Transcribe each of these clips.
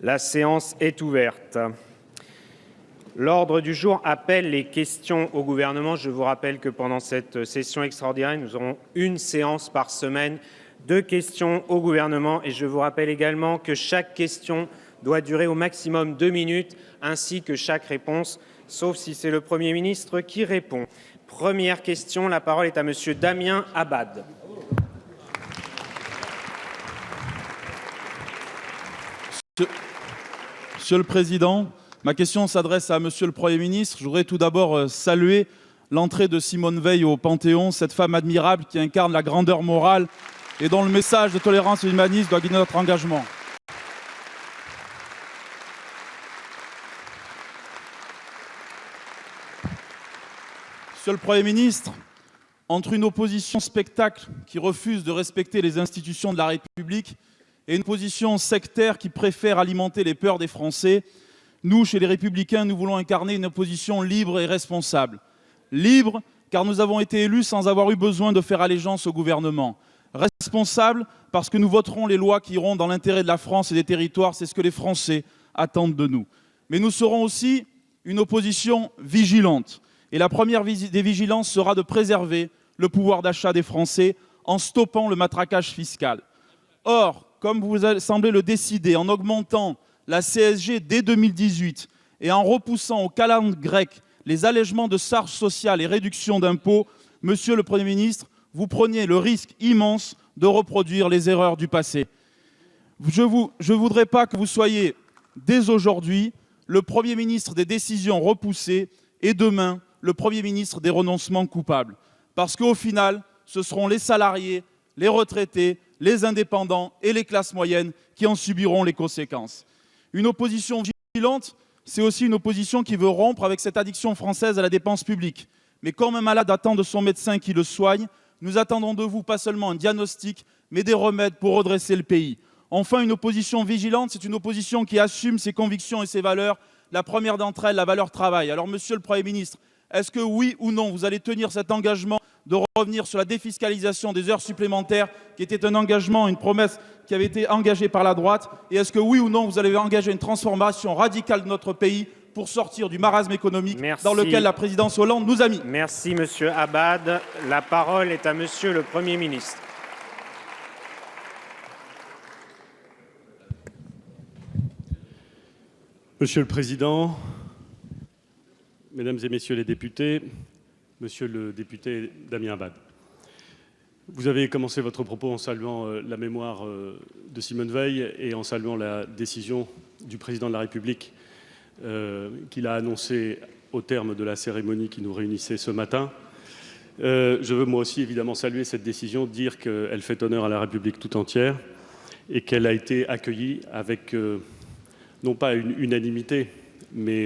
La séance est ouverte. L'ordre du jour appelle les questions au gouvernement. Je vous rappelle que pendant cette session extraordinaire, nous aurons une séance par semaine de questions au gouvernement. Et je vous rappelle également que chaque question doit durer au maximum 2 minutes, ainsi que chaque réponse, sauf si c'est le Premier ministre qui répond. Première question, la parole est à Monsieur Damien Abad. Monsieur le Président, ma question s'adresse à Monsieur le Premier ministre. Je voudrais tout d'abord saluer l'entrée de Simone Veil au Panthéon, cette femme admirable qui incarne la grandeur morale et dont le message de tolérance et d'humanisme doit guider notre engagement. Monsieur le Premier ministre, entre une opposition spectacle qui refuse de respecter les institutions de la République et une position sectaire qui préfère alimenter les peurs des Français, nous, chez les Républicains, nous voulons incarner une opposition libre et responsable. Libre, car nous avons été élus sans avoir eu besoin de faire allégeance au gouvernement. Responsable, parce que nous voterons les lois qui iront dans l'intérêt de la France et des territoires. C'est ce que les Français attendent de nous. Mais nous serons aussi une opposition vigilante. Et la première des vigilances sera de préserver le pouvoir d'achat des Français en stoppant le matraquage fiscal. Or, comme vous semblez le décider, en augmentant la CSG dès 2018 et en repoussant au calendrier grec les allègements de charges sociales et réductions d'impôts, Monsieur le Premier ministre, vous preniez le risque immense de reproduire les erreurs du passé. Je ne voudrais pas que vous soyez, dès aujourd'hui, le Premier ministre des décisions repoussées et demain, le Premier ministre des renoncements coupables. Parce qu'au final, ce seront les salariés, les retraités, les indépendants et les classes moyennes qui en subiront les conséquences. Une opposition vigilante, c'est aussi une opposition qui veut rompre avec cette addiction française à la dépense publique. Mais comme un malade attend de son médecin qui le soigne, nous attendons de vous pas seulement un diagnostic, mais des remèdes pour redresser le pays. Enfin, une opposition vigilante, c'est une opposition qui assume ses convictions et ses valeurs. La première d'entre elles, la valeur travail. Alors, Monsieur le Premier ministre, est-ce que oui ou non, vous allez tenir cet engagement de revenir sur la défiscalisation des heures supplémentaires, qui était un engagement, une promesse qui avait été engagée par la droite? Et est-ce que oui ou non, vous allez engager une transformation radicale de notre pays pour sortir du marasme économique dans lequel la présidence Hollande nous a mis? Merci, Monsieur Abad. La parole est à Monsieur le Premier ministre. Monsieur le Président, Mesdames et Messieurs les députés, Monsieur le député Damien Abad, vous avez commencé votre propos en saluant la mémoire de Simone Veil et en saluant la décision du Président de la République qu'il a annoncée au terme de la cérémonie qui nous réunissait ce matin. Je veux moi aussi évidemment saluer cette décision, dire qu'elle fait honneur à la République tout entière et qu'elle a été accueillie avec non pas une unanimité, mais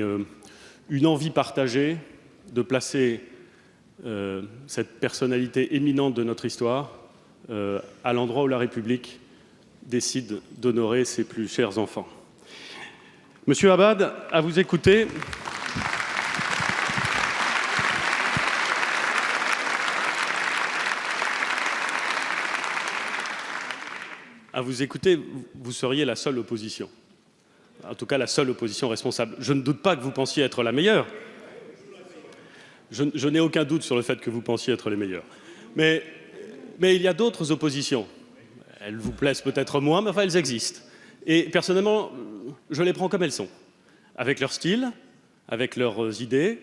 une envie partagée de placer cette personnalité éminente de notre histoire à l'endroit où la République décide d'honorer ses plus chers enfants. Monsieur Abad, à vous écouter, vous seriez la seule opposition. En tout cas, la seule opposition responsable. Je ne doute pas que vous pensiez être la meilleure. Je n'ai aucun doute sur le fait que vous pensiez être les meilleurs. Mais il y a d'autres oppositions. Elles vous plaisent peut-être moins, mais enfin, elles existent. Et personnellement, je les prends comme elles sont. Avec leur style, avec leurs idées,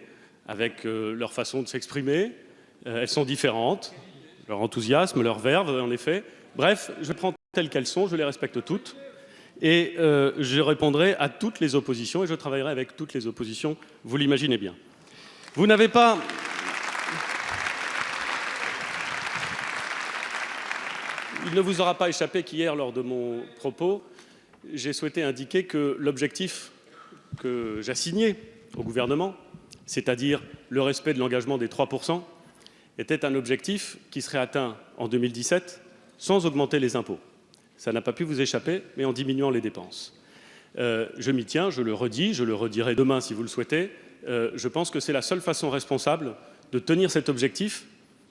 avec leur façon de s'exprimer. Elles sont différentes. Leur enthousiasme, leur verve, en effet. Bref, je les prends telles qu'elles sont, je les respecte toutes. Et je répondrai à toutes les oppositions et je travaillerai avec toutes les oppositions, vous l'imaginez bien. Vous n'avez pas... Il ne vous aura pas échappé qu'hier, lors de mon propos, j'ai souhaité indiquer que l'objectif que j'assignais au gouvernement, c'est-à-dire le respect de l'engagement des 3%, était un objectif qui serait atteint en 2017 sans augmenter les impôts. Ça n'a pas pu vous échapper, mais en diminuant les dépenses. Je m'y tiens, je le redis, je le redirai demain si vous le souhaitez. Je pense que c'est la seule façon responsable de tenir cet objectif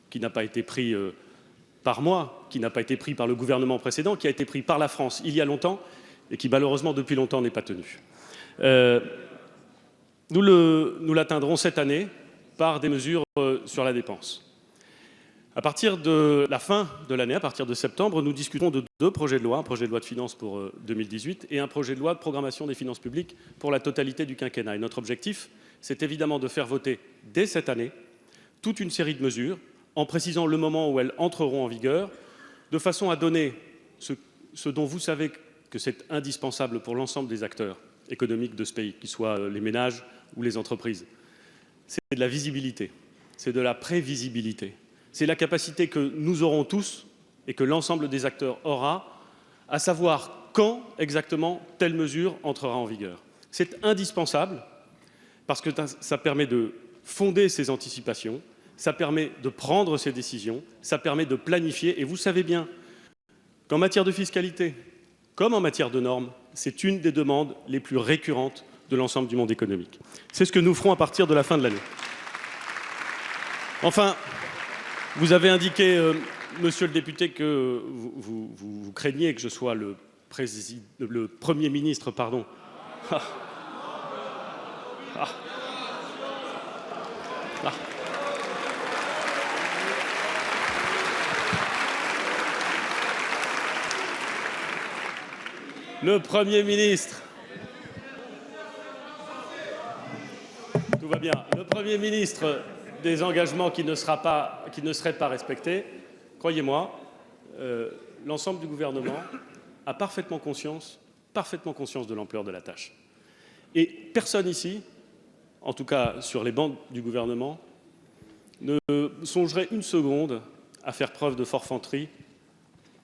qui n'a pas été pris par moi, qui n'a pas été pris par le gouvernement précédent, qui a été pris par la France il y a longtemps et qui malheureusement depuis longtemps n'est pas tenu. Nous l'atteindrons cette année par des mesures sur la dépense. À partir de la fin de l'année, à partir de septembre, nous discutons de 2 projets de loi, un projet de loi de finances pour 2018 et un projet de loi de programmation des finances publiques pour la totalité du quinquennat. Et notre objectif, c'est évidemment de faire voter dès cette année toute une série de mesures, en précisant le moment où elles entreront en vigueur, de façon à donner ce dont vous savez que c'est indispensable pour l'ensemble des acteurs économiques de ce pays, qu'ils soient les ménages ou les entreprises. C'est de la visibilité, c'est de la prévisibilité. C'est la capacité que nous aurons tous et que l'ensemble des acteurs aura à savoir quand exactement telle mesure entrera en vigueur. C'est indispensable parce que ça permet de fonder ces anticipations, ça permet de prendre ces décisions, ça permet de planifier. Et vous savez bien qu'en matière de fiscalité, comme en matière de normes, c'est une des demandes les plus récurrentes de l'ensemble du monde économique. C'est ce que nous ferons à partir de la fin de l'année. Enfin, vous avez indiqué, monsieur le député, que vous craignez que je sois le Premier ministre, pardon. Le Premier ministre. Tout va bien. Le Premier ministre des engagements qui ne seraient pas respectés, croyez-moi, l'ensemble du gouvernement a parfaitement conscience de l'ampleur de la tâche. Et personne ici, en tout cas sur les bancs du gouvernement, ne songerait une seconde à faire preuve de forfanterie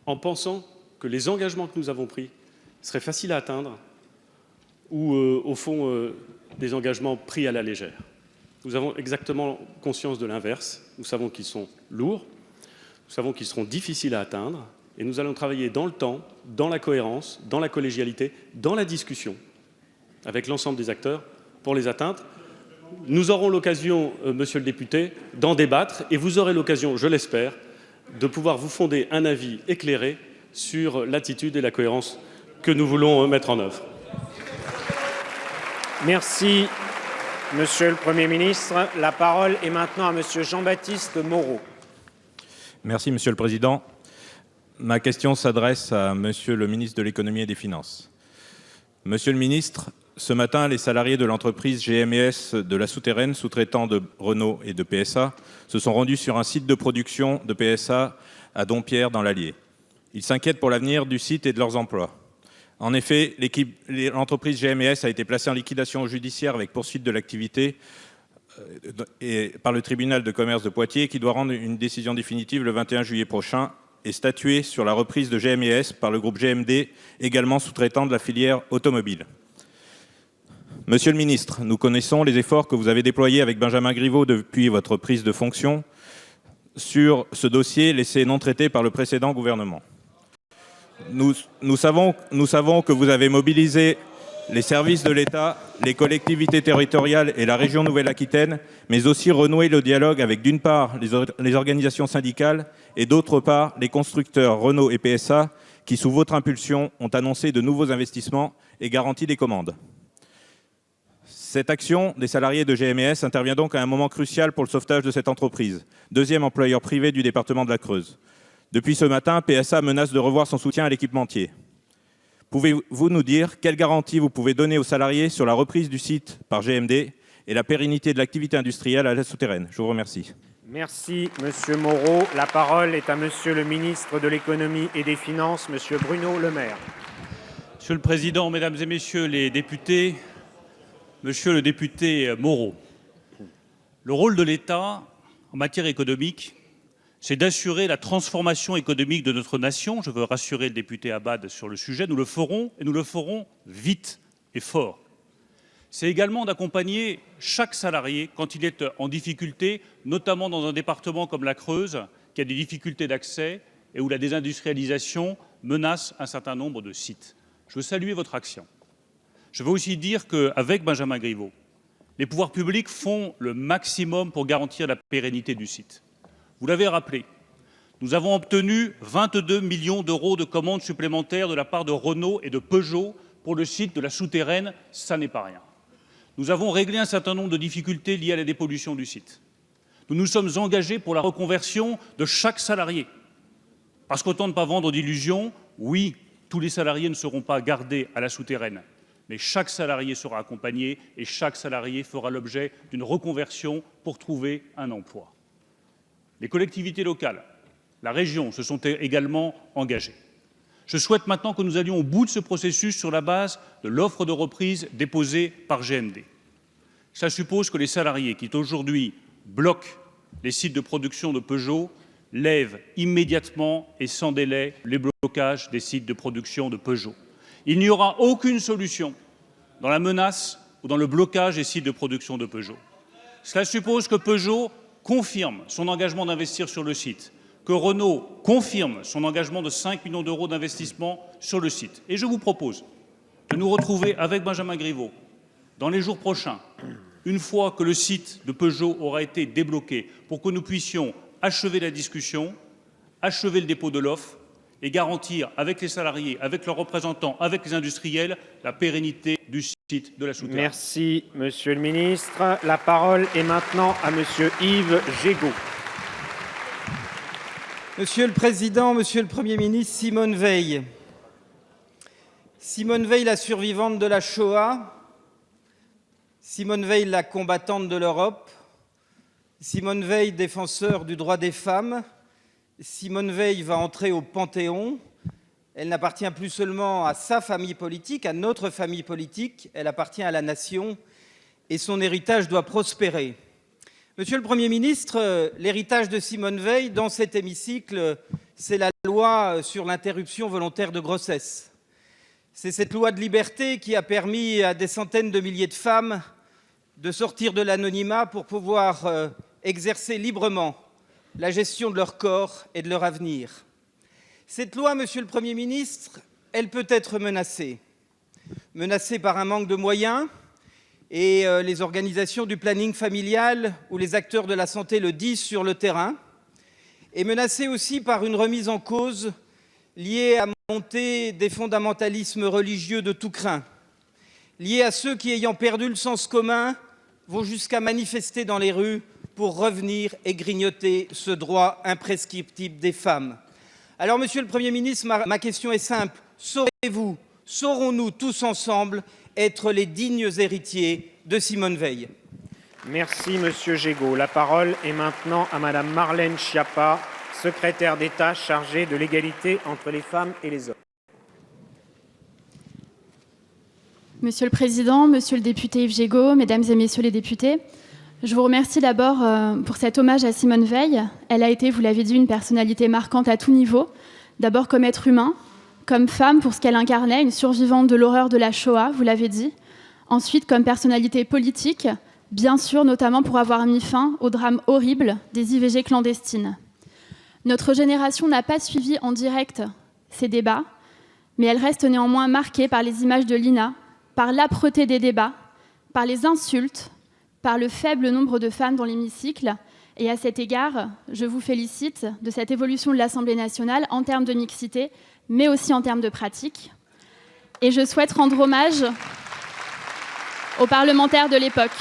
en pensant que les engagements que nous avons pris seraient faciles à atteindre ou, au fond, des engagements pris à la légère. Nous avons exactement conscience de l'inverse. Nous savons qu'ils sont lourds, nous savons qu'ils seront difficiles à atteindre, et nous allons travailler dans le temps, dans la cohérence, dans la collégialité, dans la discussion avec l'ensemble des acteurs pour les atteindre. Nous aurons l'occasion, monsieur le député, d'en débattre, et vous aurez l'occasion, je l'espère, de pouvoir vous fonder un avis éclairé sur l'attitude et la cohérence que nous voulons mettre en œuvre. Merci, monsieur le Premier ministre. La parole est maintenant à monsieur Jean-Baptiste Moreau. Merci, monsieur le président. Ma question s'adresse à monsieur le ministre de l'économie et des finances. Monsieur le ministre, ce matin, les salariés de l'entreprise GMES de la Souterraine, sous-traitant de Renault et de PSA, se sont rendus sur un site de production de PSA à Dompierre, dans l'Allier. Ils s'inquiètent pour l'avenir du site et de leurs emplois. En effet, l'entreprise GMES a été placée en liquidation judiciaire avec poursuite de l'activité par le tribunal de commerce de Poitiers, qui doit rendre une décision définitive le 21 juillet prochain et statuer sur la reprise de GMES par le groupe GMD, également sous-traitant de la filière automobile. Monsieur le ministre, nous connaissons les efforts que vous avez déployés avec Benjamin Griveaux depuis votre prise de fonction sur ce dossier laissé non traité par le précédent gouvernement. Nous savons que vous avez mobilisé les services de l'État, les collectivités territoriales et la région Nouvelle-Aquitaine, mais aussi renouer le dialogue avec, d'une part, les organisations syndicales et, d'autre part, les constructeurs Renault et PSA qui, sous votre impulsion, ont annoncé de nouveaux investissements et garanti des commandes. Cette action des salariés de GMES intervient donc à un moment crucial pour le sauvetage de cette entreprise, deuxième employeur privé du département de la Creuse. Depuis ce matin, PSA menace de revoir son soutien à l'équipementier. Pouvez-vous nous dire quelles garanties vous pouvez donner aux salariés sur la reprise du site par GMD et la pérennité de l'activité industrielle à la Souterraine? Je vous remercie. Merci, monsieur Moreau. La parole est à monsieur le ministre de l'économie et des finances, monsieur Bruno Le Maire. Monsieur le Président, Mesdames et Messieurs les députés, monsieur le député Moreau, le rôle de l'État en matière économique, c'est d'assurer la transformation économique de notre nation. Je veux rassurer le député Abad sur le sujet. Nous le ferons, et nous le ferons vite et fort. C'est également d'accompagner chaque salarié quand il est en difficulté, notamment dans un département comme la Creuse, qui a des difficultés d'accès et où la désindustrialisation menace un certain nombre de sites. Je veux saluer votre action. Je veux aussi dire qu'avec Benjamin Griveaux, les pouvoirs publics font le maximum pour garantir la pérennité du site. Vous l'avez rappelé, Nous avons obtenu 22 millions d'euros de commandes supplémentaires de la part de Renault et de Peugeot pour le site de la souterraine, ça n'est pas rien. Nous avons réglé un certain nombre de difficultés liées à la dépollution du site. Nous nous sommes engagés pour la reconversion de chaque salarié. Parce qu'autant ne pas vendre d'illusions, oui, tous les salariés ne seront pas gardés à la souterraine, mais chaque salarié sera accompagné et chaque salarié fera l'objet d'une reconversion pour trouver un emploi. Les collectivités locales, la région se sont également engagées. Je souhaite maintenant que nous allions au bout de ce processus sur la base de l'offre de reprise déposée par GMD. Ça suppose que les salariés qui aujourd'hui bloquent les sites de production de Peugeot lèvent immédiatement et sans délai les blocages des sites de production de Peugeot. Il n'y aura aucune solution dans la menace ou dans le blocage des sites de production de Peugeot. Cela suppose que Peugeot confirme son engagement d'investir sur le site, que Renault confirme son engagement de 5 millions d'euros d'investissement sur le site. Et je vous propose de nous retrouver avec Benjamin Griveaux dans les jours prochains, une fois que le site de Peugeot aura été débloqué, pour que nous puissions achever la discussion, achever le dépôt de l'offre et garantir avec les salariés, avec leurs représentants, avec les industriels, la pérennité du site de la souterraine. Merci, Monsieur le ministre. La parole est maintenant à Monsieur Yves Jégaud. Monsieur le Président, Monsieur le Premier ministre, Simone Veil. Simone Veil, la survivante de la Shoah. Simone Veil, la combattante de l'Europe. Simone Veil, défenseur du droit des femmes. Simone Veil va entrer au Panthéon. Elle n'appartient plus seulement à sa famille politique, à notre famille politique, elle appartient à la nation et son héritage doit prospérer. Monsieur le Premier ministre, l'héritage de Simone Veil dans cet hémicycle, c'est la loi sur l'interruption volontaire de grossesse. C'est cette loi de liberté qui a permis à des centaines de milliers de femmes de sortir de l'anonymat pour pouvoir exercer librement la gestion de leur corps et de leur avenir. Cette loi, Monsieur le Premier ministre, elle peut être menacée. Menacée par un manque de moyens, et les organisations du planning familial ou les acteurs de la santé le disent sur le terrain, et menacée aussi par une remise en cause liée à la montée des fondamentalismes religieux de tout crin, liée à ceux qui, ayant perdu le sens commun, vont jusqu'à manifester dans les rues pour revenir et grignoter ce droit imprescriptible des femmes. Alors, Monsieur le Premier ministre, ma question est simple. Saurons-nous tous ensemble être les dignes héritiers de Simone Veil? Merci, Monsieur Jégaud. La parole est maintenant à Madame Marlène Schiappa, secrétaire d'État chargée de l'égalité entre les femmes et les hommes. Monsieur le Président, Monsieur le député Yves Jégaud, Mesdames et Messieurs les députés, je vous remercie d'abord pour cet hommage à Simone Veil. Elle a été, vous l'avez dit, une personnalité marquante à tout niveau, d'abord comme être humain, comme femme pour ce qu'elle incarnait, une survivante de l'horreur de la Shoah, vous l'avez dit, ensuite comme personnalité politique, bien sûr notamment pour avoir mis fin au drame horrible des IVG clandestines. Notre génération n'a pas suivi en direct ces débats, mais elle reste néanmoins marquée par les images de l'INA, par l'âpreté des débats, par les insultes, par le faible nombre de femmes dans l'hémicycle. Et à cet égard, je vous félicite de cette évolution de l'Assemblée nationale en termes de mixité, mais aussi en termes de pratique. Et je souhaite rendre hommage aux parlementaires de l'époque.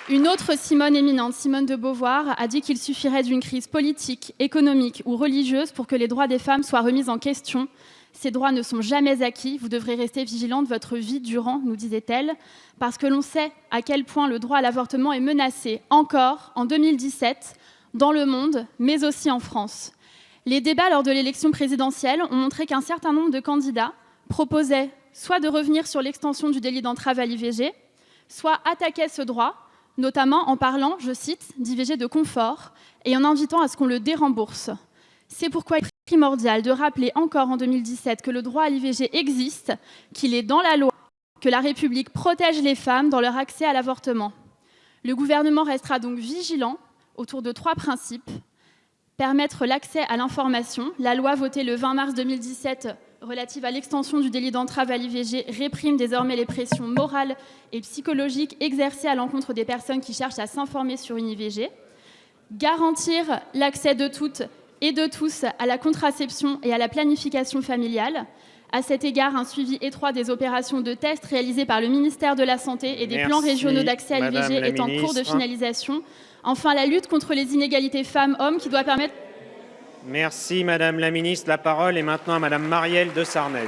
Une autre Simone éminente, Simone de Beauvoir, a dit qu'il suffirait d'une crise politique, économique ou religieuse pour que les droits des femmes soient remis en question. Ces droits ne sont jamais acquis, vous devrez rester vigilante votre vie durant, nous disait-elle, parce que l'on sait à quel point le droit à l'avortement est menacé, encore en 2017, dans le monde, mais aussi en France. Les débats lors de l'élection présidentielle ont montré qu'un certain nombre de candidats proposaient soit de revenir sur l'extension du délit d'entrave à l'IVG, soit attaquaient ce droit, notamment en parlant, je cite, d'IVG de confort et en invitant à ce qu'on le dérembourse. C'est pourquoi il est primordial de rappeler encore en 2017 que le droit à l'IVG existe, qu'il est dans la loi, que la République protège les femmes dans leur accès à l'avortement. Le gouvernement restera donc vigilant autour de 3 principes. Permettre l'accès à l'information. La loi votée le 20 mars 2017 relative à l'extension du délit d'entrave à l'IVG réprime désormais les pressions morales et psychologiques exercées à l'encontre des personnes qui cherchent à s'informer sur une IVG. garantir l'accès de toutes et de tous à la contraception et à la planification familiale. À cet égard, un suivi étroit des opérations de test réalisées par le ministère de la Santé et des plans régionaux d'accès à l'IVG est en cours de finalisation. Enfin, la lutte contre les inégalités femmes-hommes qui doit permettre... Merci Madame la Ministre. La parole est maintenant à Madame Marielle de Sarnez.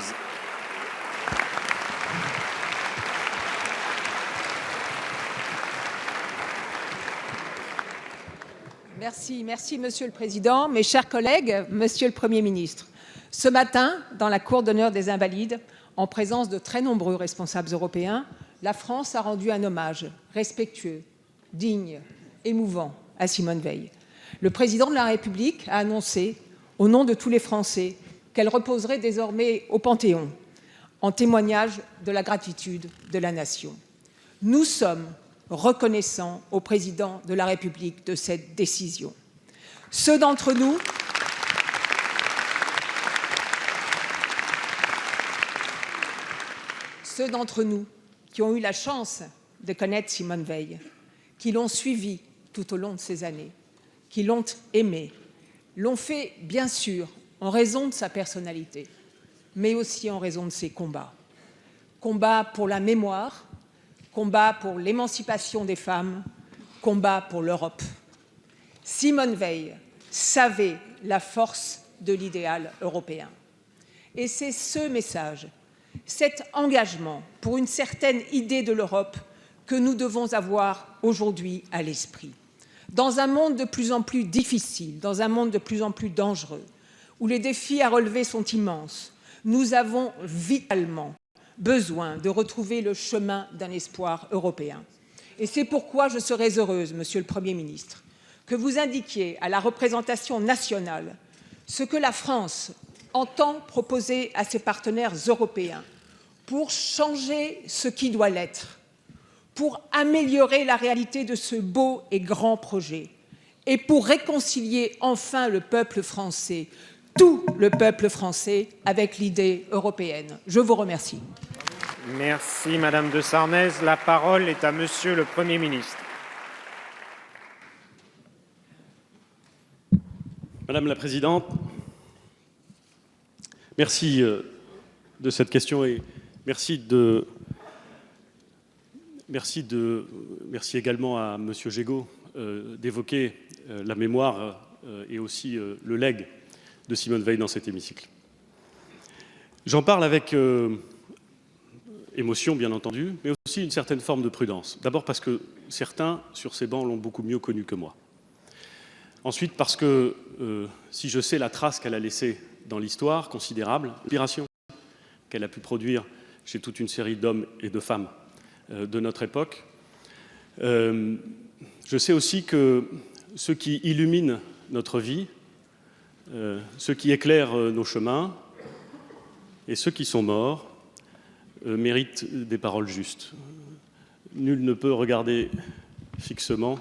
Merci Monsieur le Président. Mes chers collègues, Monsieur le Premier ministre, ce matin, dans la Cour d'honneur des Invalides, en présence de très nombreux responsables européens, la France a rendu un hommage respectueux, digne, émouvant à Simone Veil. Le Président de la République a annoncé, au nom de tous les Français, qu'elle reposerait désormais au Panthéon, en témoignage de la gratitude de la Nation. Nous sommes reconnaissants au Président de la République de cette décision. Ceux d'entre nous qui ont eu la chance de connaître Simone Veil, qui l'ont suivie tout au long de ces années, qui l'ont aimée, l'ont fait bien sûr en raison de sa personnalité, mais aussi en raison de ses combats. Combat pour la mémoire, combat pour l'émancipation des femmes, combat pour l'Europe. Simone Veil savait la force de l'idéal européen. Et c'est ce message, cet engagement pour une certaine idée de l'Europe que nous devons avoir aujourd'hui à l'esprit. Dans un monde de plus en plus difficile, dans un monde de plus en plus dangereux, où les défis à relever sont immenses, nous avons vitalement besoin de retrouver le chemin d'un espoir européen. Et c'est pourquoi je serais heureuse, Monsieur le Premier ministre, que vous indiquiez à la représentation nationale ce que la France entend proposer à ses partenaires européens pour changer ce qui doit l'être, pour améliorer la réalité de ce beau et grand projet et pour réconcilier enfin le peuple français, tout le peuple français, avec l'idée européenne. Je vous remercie. Merci Madame de Sarnez. La parole est à Monsieur le Premier ministre. Madame la Présidente, merci de cette question et merci également à Monsieur Gégaud d'évoquer la mémoire et aussi le legs de Simone Veil dans cet hémicycle. J'en parle avec émotion, bien entendu, mais aussi une certaine forme de prudence. D'abord parce que certains, sur ces bancs, l'ont beaucoup mieux connue que moi. Ensuite parce que si je sais la trace qu'elle a laissée dans l'histoire, considérable, l'inspiration qu'elle a pu produire chez toute une série d'hommes et de femmes de notre époque, je sais aussi que ceux qui illuminent notre vie, ceux qui éclairent nos chemins et ceux qui sont morts méritent des paroles justes. Nul ne peut regarder fixement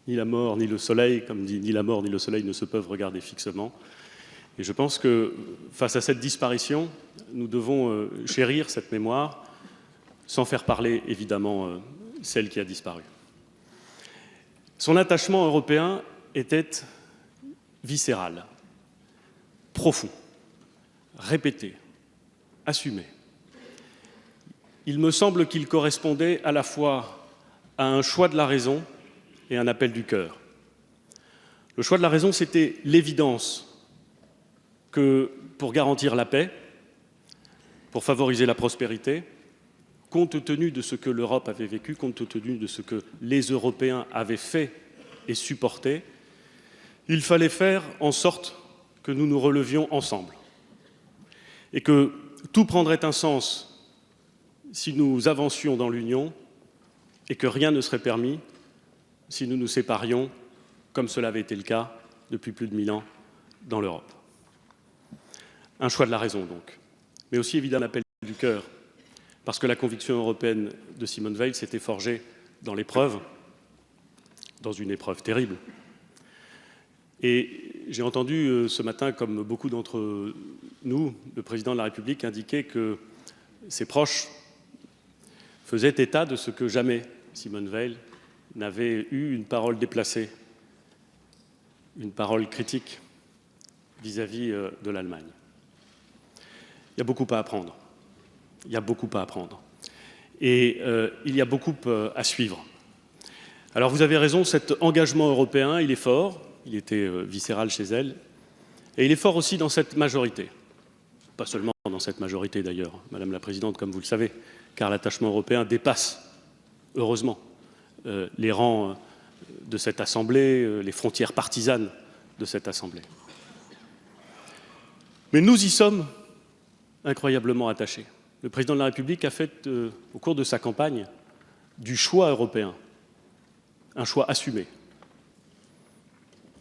ni la mort ni le soleil, comme dit, ni la mort ni le soleil ne se peuvent regarder fixement. Et je pense que face à cette disparition, nous devons chérir cette mémoire sans faire parler évidemment celle qui a disparu. Son attachement européen était viscéral, profond, répété, assumé. Il me semble qu'il correspondait à la fois à un choix de la raison et un appel du cœur. Le choix de la raison, c'était l'évidence que pour garantir la paix, pour favoriser la prospérité, compte tenu de ce que l'Europe avait vécu, compte tenu de ce que les Européens avaient fait et supporté, il fallait faire en sorte que nous nous relevions ensemble et que tout prendrait un sens si nous avancions dans l'Union et que rien ne serait permis si nous nous séparions, comme cela avait été le cas depuis plus de 1000 ans dans l'Europe. Un choix de la raison, donc, mais aussi évidemment un appel du cœur, parce que la conviction européenne de Simone Veil s'était forgée dans l'épreuve, dans une épreuve terrible. Et j'ai entendu ce matin, comme beaucoup d'entre nous, le président de la République indiquer que ses proches faisaient état de ce que jamais Simone Veil n'avait eu une parole déplacée une parole critique vis-à-vis de l'Allemagne. Il y a beaucoup à apprendre. Il y a beaucoup à apprendre. Et il y a beaucoup à suivre. Alors vous avez raison, cet engagement européen, il est fort. Il était viscéral chez elle. Et il est fort aussi dans cette majorité. Pas seulement dans cette majorité d'ailleurs, Madame la Présidente, comme vous le savez, car l'attachement européen dépasse, heureusement, les rangs de cette Assemblée, les frontières partisanes de cette Assemblée. Mais nous y sommes incroyablement attachés. Le Président de la République a fait, au cours de sa campagne, du choix européen, un choix assumé.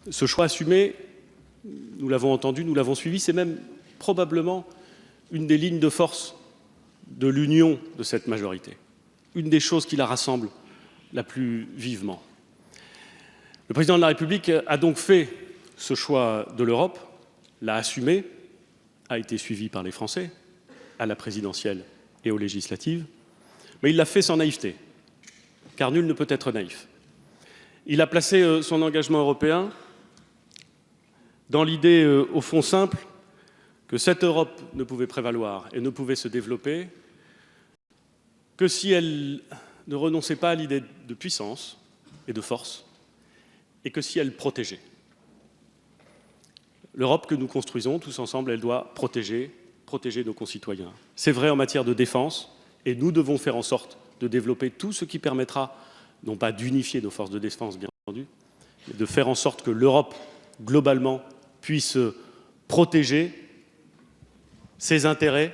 Ce choix assumé, nous l'avons entendu, nous l'avons suivi, c'est même probablement une des lignes de force de l'union de cette majorité, une des choses qui la rassemble la plus vivement. Le Président de la République a donc fait ce choix de l'Europe, l'a assumé, a été suivi par les Français, à la présidentielle et aux législatives, mais il l'a fait sans naïveté, car nul ne peut être naïf. Il a placé son engagement européen dans l'idée, au fond simple, que cette Europe ne pouvait prévaloir et ne pouvait se développer que si elle ne renonçait pas à l'idée de puissance et de force, et que si elle protégeait. L'Europe que nous construisons tous ensemble, elle doit protéger nos concitoyens. C'est vrai en matière de défense, et nous devons faire en sorte de développer tout ce qui permettra, non pas d'unifier nos forces de défense, bien entendu, mais de faire en sorte que l'Europe, globalement, puisse protéger ses intérêts,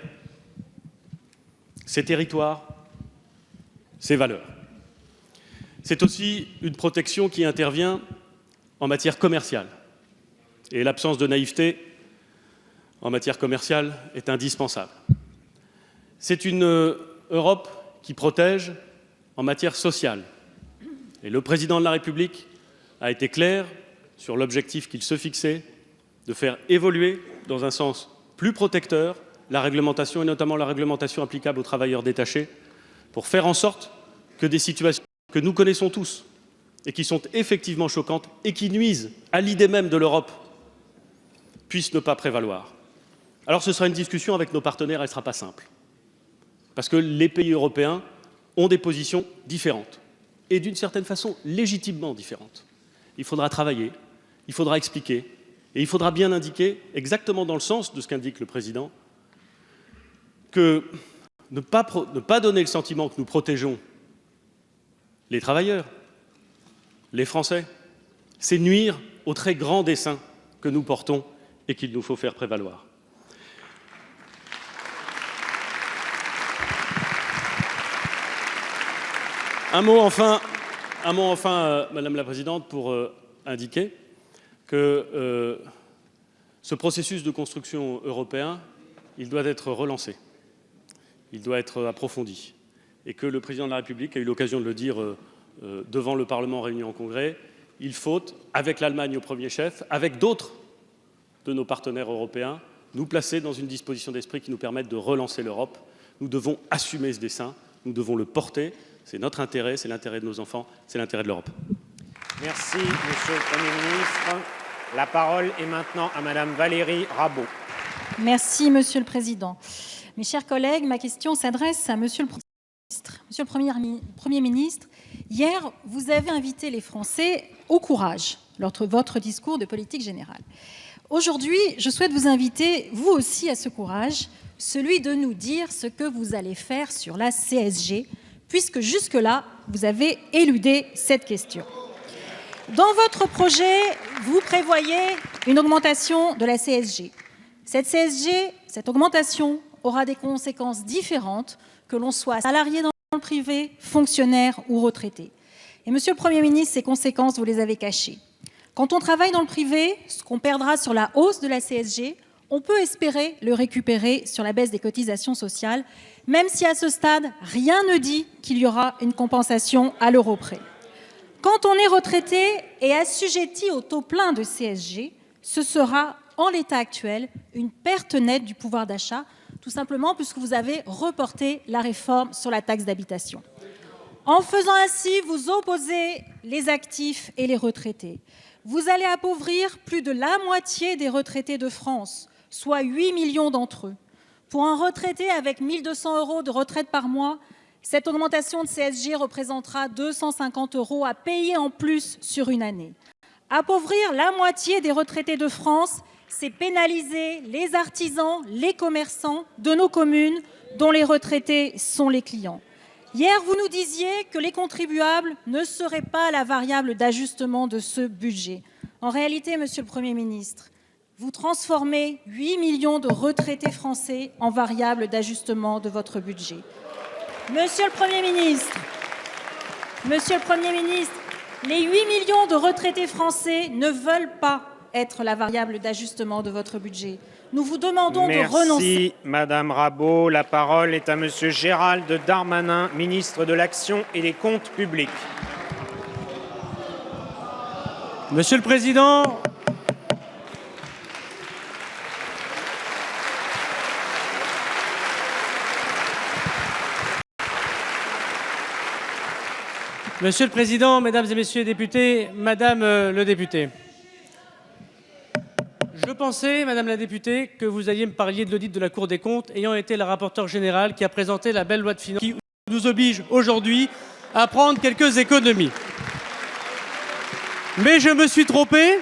ses territoires, ses valeurs. C'est aussi une protection qui intervient en matière commerciale. Et l'absence de naïveté en matière commerciale est indispensable. C'est une Europe qui protège en matière sociale. Et le Président de la République a été clair sur l'objectif qu'il se fixait de faire évoluer dans un sens plus protecteur la réglementation, et notamment la réglementation applicable aux travailleurs détachés, pour faire en sorte que des situations que nous connaissons tous et qui sont effectivement choquantes et qui nuisent à l'idée même de l'Europe puissent ne pas prévaloir. Alors ce sera une discussion avec nos partenaires, elle ne sera pas simple. Parce que les pays européens ont des positions différentes et d'une certaine façon légitimement différentes. Il faudra travailler, il faudra expliquer et il faudra bien indiquer, exactement dans le sens de ce qu'indique le Président, que ne pas donner le sentiment que nous protégeons les travailleurs, les Français, c'est nuire au très grand dessein que nous portons et qu'il nous faut faire prévaloir. Un mot enfin, Madame la Présidente, pour indiquer que ce processus de construction européen, il doit être relancé, il doit être approfondi, et que le Président de la République a eu l'occasion de le dire devant le Parlement réuni en Congrès, il faut, avec l'Allemagne au premier chef, avec d'autres de nos partenaires européens, nous placer dans une disposition d'esprit qui nous permette de relancer l'Europe. Nous devons assumer ce dessein, nous devons le porter. C'est notre intérêt, c'est l'intérêt de nos enfants, c'est l'intérêt de l'Europe. Merci, Monsieur le Premier ministre. La parole est maintenant à Madame Valérie Rabault. Merci, Monsieur le Président. Mes chers collègues, ma question s'adresse à Monsieur le Ministre. Monsieur le Premier ministre, hier, vous avez invité les Français au courage lors de votre discours de politique générale. Aujourd'hui, je souhaite vous inviter, vous aussi, à ce courage, celui de nous dire ce que vous allez faire sur la CSG, puisque jusque-là, vous avez éludé cette question. Dans votre projet, vous prévoyez une augmentation de la CSG. Cette augmentation aura des conséquences différentes, que l'on soit salarié dans le privé, fonctionnaire ou retraité. Et Monsieur le Premier ministre, ces conséquences, vous les avez cachées. Quand on travaille dans le privé, ce qu'on perdra sur la hausse de la CSG, on peut espérer le récupérer sur la baisse des cotisations sociales, même si à ce stade, rien ne dit qu'il y aura une compensation à l'euro près. Quand on est retraité et assujetti au taux plein de CSG, ce sera, en l'état actuel, une perte nette du pouvoir d'achat, tout simplement puisque vous avez reporté la réforme sur la taxe d'habitation. En faisant ainsi, vous opposez les actifs et les retraités. Vous allez appauvrir plus de la moitié des retraités de France, soit 8 millions d'entre eux. Pour un retraité avec 1 200 € de retraite par mois, cette augmentation de CSG représentera 250 € à payer en plus sur une année. Appauvrir la moitié des retraités de France, c'est pénaliser les artisans, les commerçants de nos communes dont les retraités sont les clients. Hier, vous nous disiez que les contribuables ne seraient pas la variable d'ajustement de ce budget. En réalité, Monsieur le Premier ministre, vous transformez 8 millions de retraités français en variable d'ajustement de votre budget. Monsieur le Premier ministre, les 8 millions de retraités français ne veulent pas être la variable d'ajustement de votre budget. Nous vous demandons de renoncer. Merci, Madame Rabault. La parole est à Monsieur Gérald Darmanin, ministre de l'Action et des Comptes publics. Monsieur le Président, Monsieur le Président, Mesdames et Messieurs les députés, Madame le député, je pensais, Madame la députée, que vous alliez me parler de l'audit de la Cour des comptes, ayant été la rapporteure générale qui a présenté la belle loi de finances qui nous oblige aujourd'hui à prendre quelques économies. Mais je me suis trompé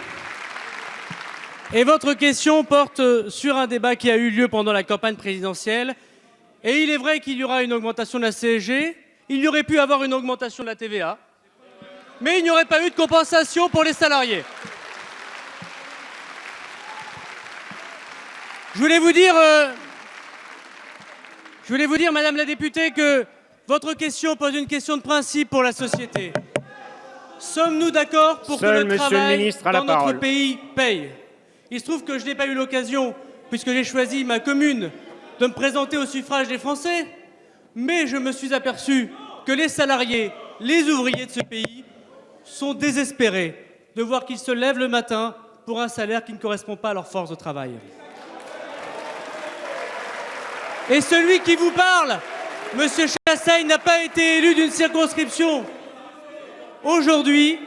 et votre question porte sur un débat qui a eu lieu pendant la campagne présidentielle. Et il est vrai qu'il y aura une augmentation de la CSG. Il y aurait pu avoir une augmentation de la TVA, mais il n'y aurait pas eu de compensation pour les salariés. Je voulais vous dire, Madame la députée, que votre question pose une question de principe pour la société. Sommes-nous d'accord pour que le travail dans notre pays paye? Il se trouve que je n'ai pas eu l'occasion, puisque j'ai choisi ma commune, de me présenter au suffrage des Français. Mais je me suis aperçu que les salariés, les ouvriers de ce pays sont désespérés de voir qu'ils se lèvent le matin pour un salaire qui ne correspond pas à leur force de travail. Et celui qui vous parle, Monsieur Chassaigne, n'a pas été élu d'une circonscription. Aujourd'hui,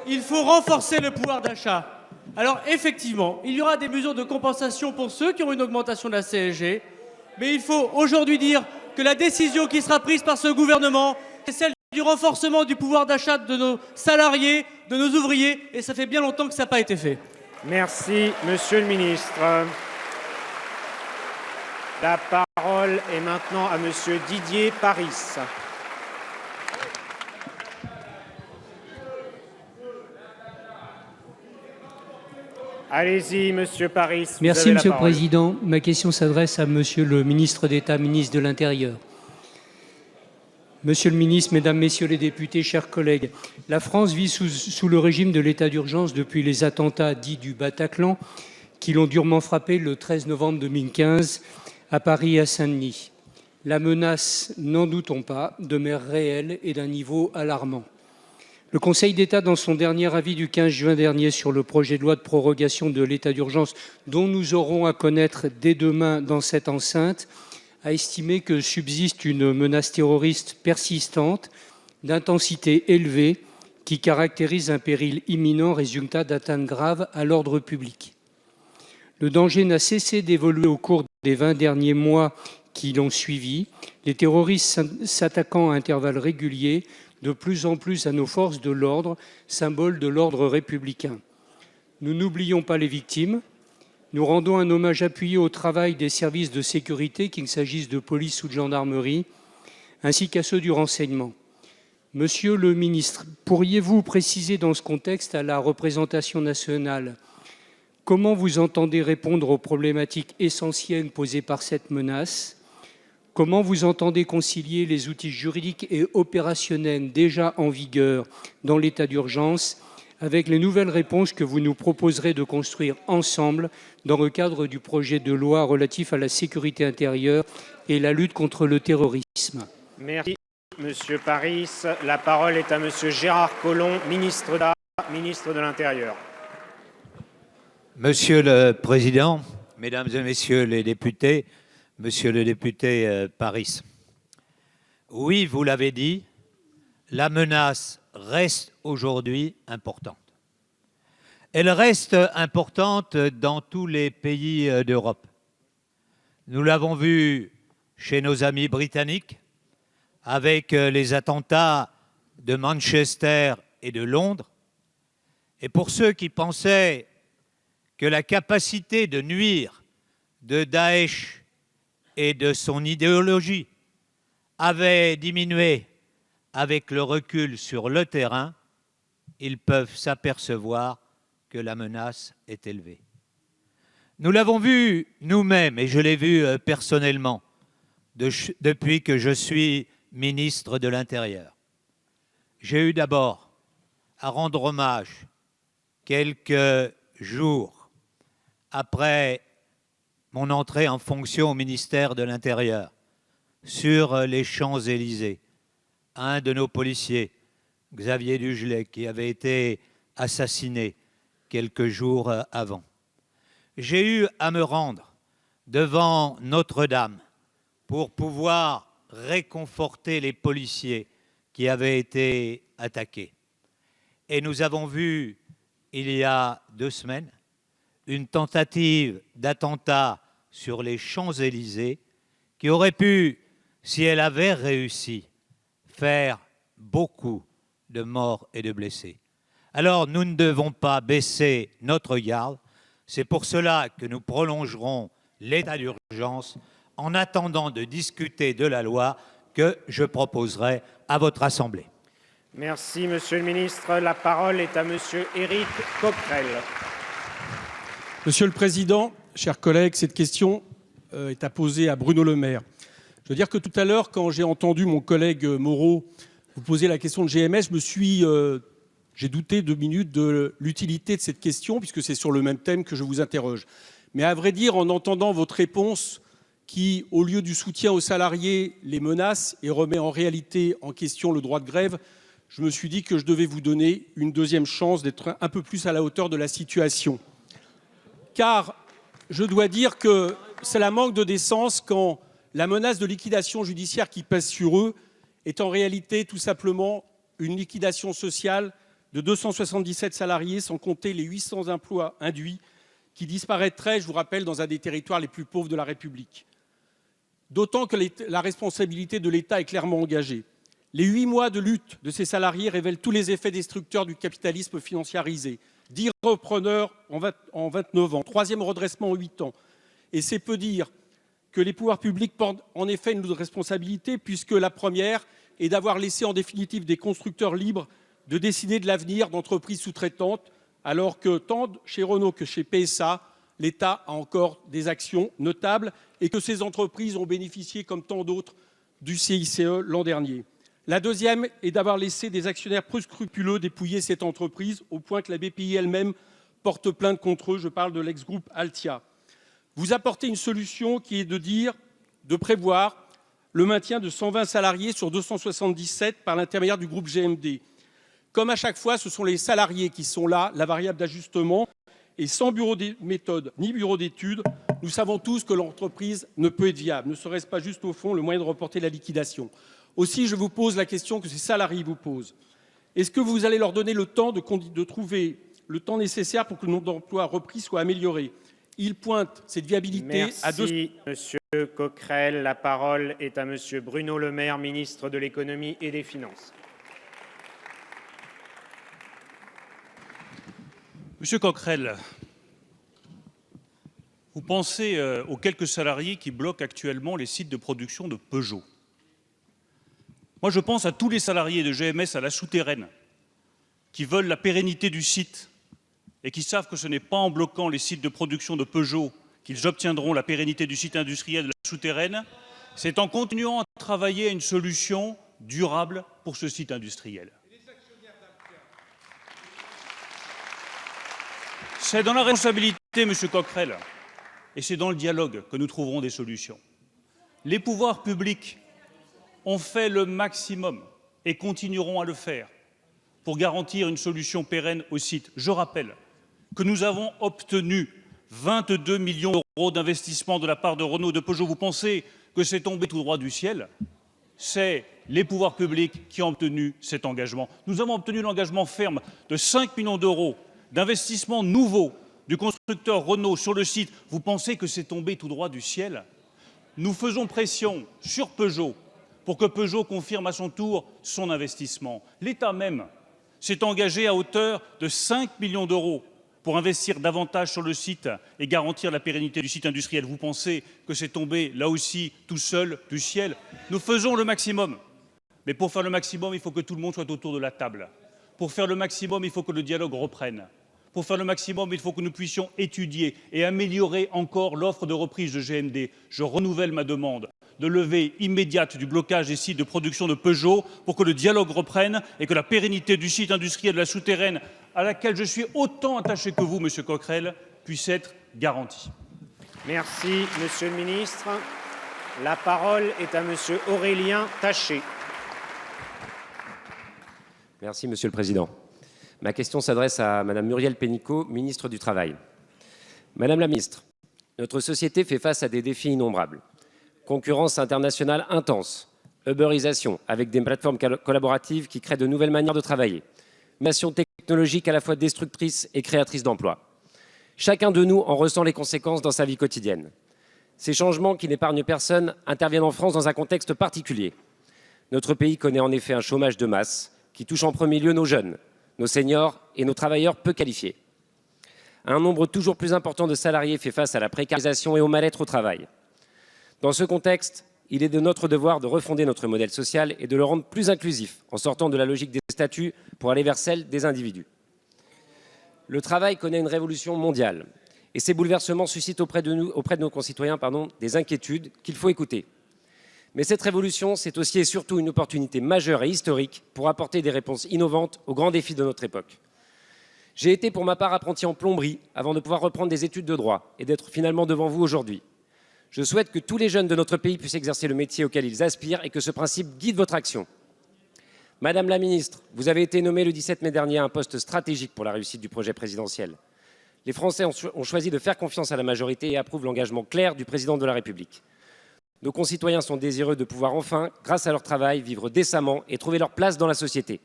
il faut renforcer le pouvoir d'achat. Alors effectivement, il y aura des mesures de compensation pour ceux qui ont une augmentation de la CSG, mais il faut aujourd'hui dire que la décision qui sera prise par ce gouvernement, c'est celle du renforcement du pouvoir d'achat de nos salariés, de nos ouvriers, et ça fait bien longtemps que ça n'a pas été fait. Merci, Monsieur le Ministre. La parole est maintenant à Monsieur Didier Paris. Allez-y, Monsieur Paris. Merci, Monsieur le Président. Ma question s'adresse à Monsieur le ministre d'État, ministre de l'Intérieur. Monsieur le ministre, Mesdames, Messieurs les députés, chers collègues, la France vit sous le régime de l'état d'urgence depuis les attentats dits du Bataclan qui l'ont durement frappé le 13 novembre 2015 à Paris et à Saint-Denis. La menace, n'en doutons pas, demeure réelle et d'un niveau alarmant. Le Conseil d'État, dans son dernier avis du 15 juin dernier sur le projet de loi de prorogation de l'état d'urgence, dont nous aurons à connaître dès demain dans cette enceinte, a estimé que subsiste une menace terroriste persistante, d'intensité élevée, qui caractérise un péril imminent résultat d'atteintes graves à l'ordre public. Le danger n'a cessé d'évoluer au cours des 20 derniers mois qui l'ont suivi, les terroristes s'attaquant à intervalles réguliers de plus en plus à nos forces de l'ordre, symbole de l'ordre républicain. Nous n'oublions pas les victimes. Nous rendons un hommage appuyé au travail des services de sécurité, qu'il s'agisse de police ou de gendarmerie, ainsi qu'à ceux du renseignement. Monsieur le ministre, pourriez-vous préciser dans ce contexte à la représentation nationale comment vous entendez répondre aux problématiques essentielles posées par cette menace? Comment vous entendez concilier les outils juridiques et opérationnels déjà en vigueur dans l'état d'urgence avec les nouvelles réponses que vous nous proposerez de construire ensemble dans le cadre du projet de loi relatif à la sécurité intérieure et la lutte contre le terrorisme? Merci, Monsieur Paris. La parole est à Monsieur Gérard Collomb, ministre de l'Intérieur. Monsieur le Président, Mesdames et Messieurs les députés, Monsieur le député Paris, oui, vous l'avez dit, la menace reste aujourd'hui importante. elle reste importante dans tous les pays d'Europe. Nous l'avons vu chez nos amis britanniques, avec les attentats de Manchester et de Londres. Et pour ceux qui pensaient que la capacité de nuire de Daesh et de son idéologie avait diminué avec le recul sur le terrain, ils peuvent s'apercevoir que la menace est élevée. Nous l'avons vu nous-mêmes, et je l'ai vu personnellement, depuis que je suis ministre de l'Intérieur. J'ai eu d'abord à rendre hommage quelques jours après mon entrée en fonction au ministère de l'Intérieur sur les Champs-Élysées, un de nos policiers, Xavier Dugelet, qui avait été assassiné quelques jours avant. J'ai eu à me rendre devant Notre-Dame pour pouvoir réconforter les policiers qui avaient été attaqués. Et nous avons vu, il y a 2 semaines, une tentative d'attentat sur les Champs-Élysées qui aurait pu, si elle avait réussi, faire beaucoup de morts et de blessés. Alors nous ne devons pas baisser notre garde. C'est pour cela que nous prolongerons l'état d'urgence en attendant de discuter de la loi que je proposerai à votre Assemblée. Merci, Monsieur le ministre. La parole est à Monsieur Éric Coquerel. Monsieur le Président, chers collègues, cette question est à poser à Bruno Le Maire. Je veux dire que tout à l'heure, quand j'ai entendu mon collègue Moreau vous poser la question de GMS, j'ai douté 2 minutes de l'utilité de cette question, puisque c'est sur le même thème que je vous interroge. Mais à vrai dire, en entendant votre réponse qui, au lieu du soutien aux salariés, les menace et remet en réalité en question le droit de grève, je me suis dit que je devais vous donner une 2e chance d'être un peu plus à la hauteur de la situation. Car je dois dire que c'est la manque de décence quand la menace de liquidation judiciaire qui pèse sur eux est en réalité tout simplement une liquidation sociale de 277 salariés, sans compter les 800 emplois induits qui disparaîtraient, je vous rappelle, dans un des territoires les plus pauvres de la République. D'autant que la responsabilité de l'État est clairement engagée. Les 8 mois de lutte de ces salariés révèlent tous les effets destructeurs du capitalisme financiarisé. 10 repreneurs en 29 ans, 3e redressement en 8 ans. Et c'est peu dire que les pouvoirs publics portent en effet une lourde responsabilité, puisque la première est d'avoir laissé en définitive des constructeurs libres de décider de l'avenir d'entreprises sous-traitantes, alors que tant chez Renault que chez PSA, l'État a encore des actions notables et que ces entreprises ont bénéficié, comme tant d'autres, du CICE l'an dernier. La deuxième est d'avoir laissé des actionnaires peu scrupuleux dépouiller cette entreprise, au point que la BPI elle-même porte plainte contre eux. Je parle de l'ex-groupe Altia. Vous apportez une solution qui est de prévoir le maintien de 120 salariés sur 277 par l'intermédiaire du groupe GMD. Comme à chaque fois, ce sont les salariés qui sont là, la variable d'ajustement, et sans bureau de méthode ni bureau d'études, nous savons tous que l'entreprise ne peut être viable. Ne serait-ce pas juste au fond le moyen de reporter la liquidation? Aussi, je vous pose la question que ces salariés vous posent. Est-ce que vous allez leur donner le temps de trouver le temps nécessaire pour que le nombre d'emplois repris soit amélioré? Ils pointent cette viabilité à 2... Merci, Monsieur Coquerel. La parole est à Monsieur Bruno Le Maire, ministre de l'Économie et des Finances. Monsieur Coquerel, vous pensez aux quelques salariés qui bloquent actuellement les sites de production de Peugeot. Moi, je pense à tous les salariés de GMS à la souterraine qui veulent la pérennité du site et qui savent que ce n'est pas en bloquant les sites de production de Peugeot qu'ils obtiendront la pérennité du site industriel de la souterraine, c'est en continuant à travailler à une solution durable pour ce site industriel. C'est dans la responsabilité, Monsieur Coquerel, et c'est dans le dialogue que nous trouverons des solutions. Les pouvoirs publics ont fait le maximum et continueront à le faire pour garantir une solution pérenne au site. Je rappelle que nous avons obtenu 22 millions d'euros d'investissement de la part de Renault et de Peugeot. Vous pensez que c'est tombé tout droit du ciel? C'est les pouvoirs publics qui ont obtenu cet engagement. Nous avons obtenu l'engagement ferme de 5 millions d'euros d'investissements nouveaux du constructeur Renault sur le site, vous pensez que c'est tombé tout droit du ciel? Nous faisons pression sur Peugeot pour que Peugeot confirme à son tour son investissement. L'État même s'est engagé à hauteur de 5 millions d'euros pour investir davantage sur le site et garantir la pérennité du site industriel. Vous pensez que c'est tombé, là aussi, tout seul du ciel? Nous faisons le maximum. Mais pour faire le maximum, il faut que tout le monde soit autour de la table. Pour faire le maximum, il faut que le dialogue reprenne. Pour faire le maximum, il faut que nous puissions étudier et améliorer encore l'offre de reprise de GMD. Je renouvelle ma demande de levée immédiate du blocage des sites de production de Peugeot pour que le dialogue reprenne et que la pérennité du site industriel de la souterraine, à laquelle je suis autant attaché que vous, Monsieur Coquerel, puisse être garantie. Merci, Monsieur le Ministre. La parole est à Monsieur Aurélien Taché. Merci, Monsieur le Président. Ma question s'adresse à Madame Muriel Pénicaud, ministre du Travail. Madame la ministre, notre société fait face à des défis innombrables. Concurrence internationale intense, uberisation avec des plateformes collaboratives qui créent de nouvelles manières de travailler, innovation technologique à la fois destructrice et créatrice d'emplois. Chacun de nous en ressent les conséquences dans sa vie quotidienne. Ces changements qui n'épargnent personne interviennent en France dans un contexte particulier. Notre pays connaît en effet un chômage de masse qui touche en premier lieu nos jeunes, nos seniors et nos travailleurs peu qualifiés. Un nombre toujours plus important de salariés fait face à la précarisation et au mal-être au travail. Dans ce contexte, il est de notre devoir de refonder notre modèle social et de le rendre plus inclusif, en sortant de la logique des statuts pour aller vers celle des individus. Le travail connaît une révolution mondiale, et ces bouleversements suscitent auprès de nos concitoyens des inquiétudes qu'il faut écouter. Mais cette révolution, c'est aussi et surtout une opportunité majeure et historique pour apporter des réponses innovantes aux grands défis de notre époque. J'ai été pour ma part apprenti en plomberie avant de pouvoir reprendre des études de droit et d'être finalement devant vous aujourd'hui. Je souhaite que tous les jeunes de notre pays puissent exercer le métier auquel ils aspirent et que ce principe guide votre action. Madame la ministre, vous avez été nommée le 17 mai dernier à un poste stratégique pour la réussite du projet présidentiel. Les Français ont choisi de faire confiance à la majorité et approuvent l'engagement clair du président de la République. Nos concitoyens sont désireux de pouvoir enfin, grâce à leur travail, vivre décemment et trouver leur place dans la société.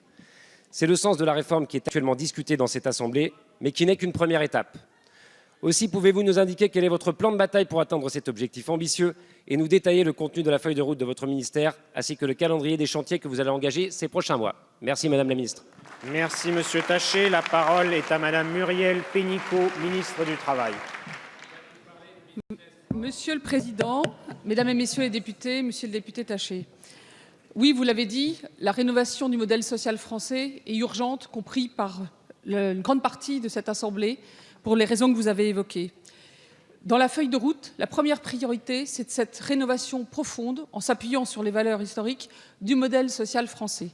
C'est le sens de la réforme qui est actuellement discutée dans cette Assemblée, mais qui n'est qu'une première étape. Aussi, pouvez-vous nous indiquer quel est votre plan de bataille pour atteindre cet objectif ambitieux et nous détailler le contenu de la feuille de route de votre ministère, ainsi que le calendrier des chantiers que vous allez engager ces prochains mois? Merci, Madame la Ministre. Merci, Monsieur Taché. La parole est à Madame Muriel Pénicaud, ministre du Travail. Monsieur le Président, Mesdames et Messieurs les députés, Monsieur le député Taché, oui, vous l'avez dit, la rénovation du modèle social français est urgente, compris par une grande partie de cette Assemblée, pour les raisons que vous avez évoquées. Dans la feuille de route, la première priorité, c'est cette rénovation profonde, en s'appuyant sur les valeurs historiques du modèle social français.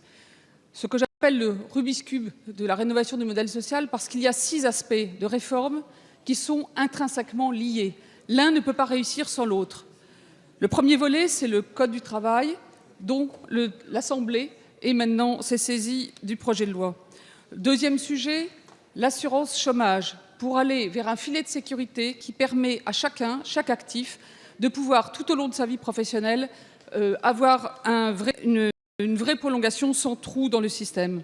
Ce que j'appelle le Rubik's Cube de la rénovation du modèle social, parce qu'il y a 6 aspects de réforme qui sont intrinsèquement liés. L'un ne peut pas réussir sans l'autre. Le premier volet, c'est le Code du travail, dont l'Assemblée est maintenant s'est saisie du projet de loi. Deuxième sujet, l'assurance chômage, pour aller vers un filet de sécurité qui permet à chaque actif, de pouvoir, tout au long de sa vie professionnelle, avoir une vraie prolongation sans trou dans le système.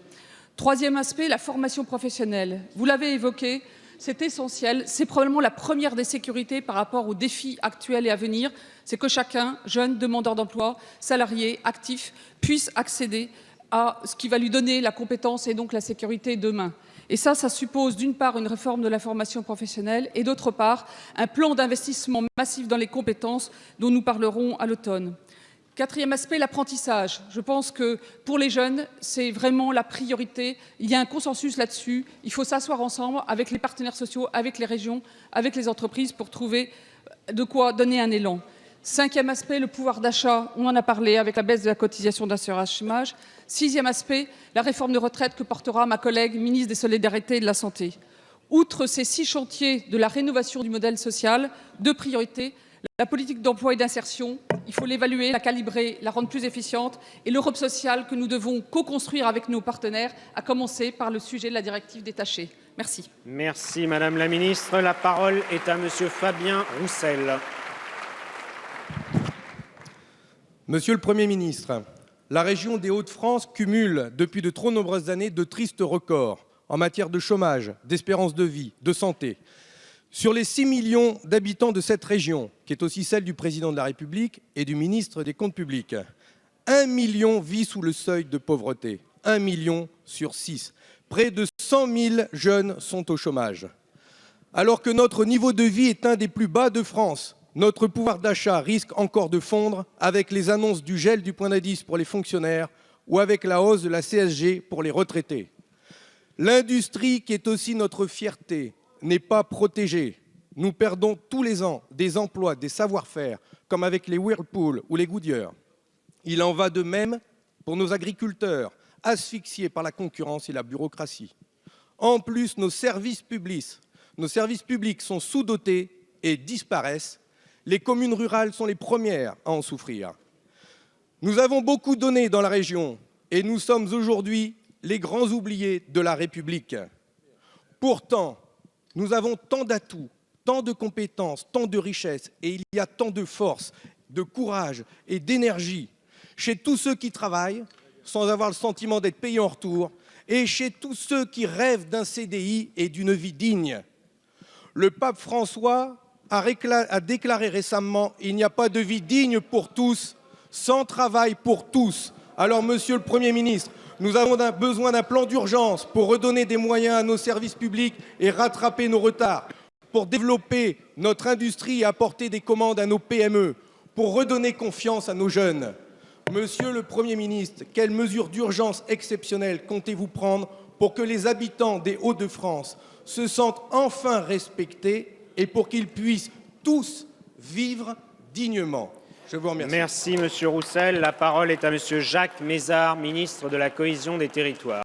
Troisième aspect, la formation professionnelle. Vous l'avez évoqué, c'est essentiel. C'est probablement la première des sécurités par rapport aux défis actuels et à venir. C'est que chacun, jeune, demandeur d'emploi, salarié, actif, puisse accéder à ce qui va lui donner la compétence et donc la sécurité demain. Et ça suppose d'une part une réforme de la formation professionnelle et d'autre part un plan d'investissement massif dans les compétences dont nous parlerons à l'automne. Quatrième aspect, l'apprentissage. Je pense que pour les jeunes, c'est vraiment la priorité. Il y a un consensus là-dessus. Il faut s'asseoir ensemble avec les partenaires sociaux, avec les régions, avec les entreprises pour trouver de quoi donner un élan. Cinquième aspect, le pouvoir d'achat. On en a parlé avec la baisse de la cotisation d'assurance chômage. Sixième aspect, la réforme de retraite que portera ma collègue ministre des Solidarités et de la Santé. Outre ces 6 chantiers de la rénovation du modèle social, 2 priorités. La politique d'emploi et d'insertion, il faut l'évaluer, la calibrer, la rendre plus efficiente. Et l'Europe sociale que nous devons co-construire avec nos partenaires, à commencer par le sujet de la directive détachée. Merci. Merci Madame la Ministre. La parole est à Monsieur Fabien Roussel. Monsieur le Premier ministre, la région des Hauts-de-France cumule depuis de trop nombreuses années de tristes records en matière de chômage, d'espérance de vie, de santé. Sur les 6 millions d'habitants de cette région, qui est aussi celle du président de la République et du ministre des Comptes publics, 1 million vit sous le seuil de pauvreté. 1 million sur 6. Près de 100 000 jeunes sont au chômage. Alors que notre niveau de vie est un des plus bas de France, notre pouvoir d'achat risque encore de fondre avec les annonces du gel du point d'indice pour les fonctionnaires ou avec la hausse de la CSG pour les retraités. L'industrie, qui est aussi notre fierté, n'est pas protégée. Nous perdons tous les ans des emplois, des savoir-faire, comme avec les Whirlpool ou les Goodyear. Il en va de même pour nos agriculteurs, asphyxiés par la concurrence et la bureaucratie. En plus, nos services publics sont sous-dotés et disparaissent. Les communes rurales sont les premières à en souffrir. Nous avons beaucoup donné dans la région et nous sommes aujourd'hui les grands oubliés de la République. Pourtant, nous avons tant d'atouts, tant de compétences, tant de richesses, et il y a tant de force, de courage et d'énergie chez tous ceux qui travaillent sans avoir le sentiment d'être payés en retour, et chez tous ceux qui rêvent d'un CDI et d'une vie digne. Le pape François a déclaré récemment « Il n'y a pas de vie digne pour tous, sans travail pour tous ». Alors, Monsieur le Premier ministre, nous avons besoin d'un plan d'urgence pour redonner des moyens à nos services publics et rattraper nos retards, pour développer notre industrie et apporter des commandes à nos PME, pour redonner confiance à nos jeunes. Monsieur le Premier ministre, quelles mesures d'urgence exceptionnelles comptez-vous prendre pour que les habitants des Hauts-de-France se sentent enfin respectés et pour qu'ils puissent tous vivre dignement? Je vous remercie. Merci, Monsieur Roussel. La parole est à Monsieur Jacques Mézard, ministre de la Cohésion des Territoires.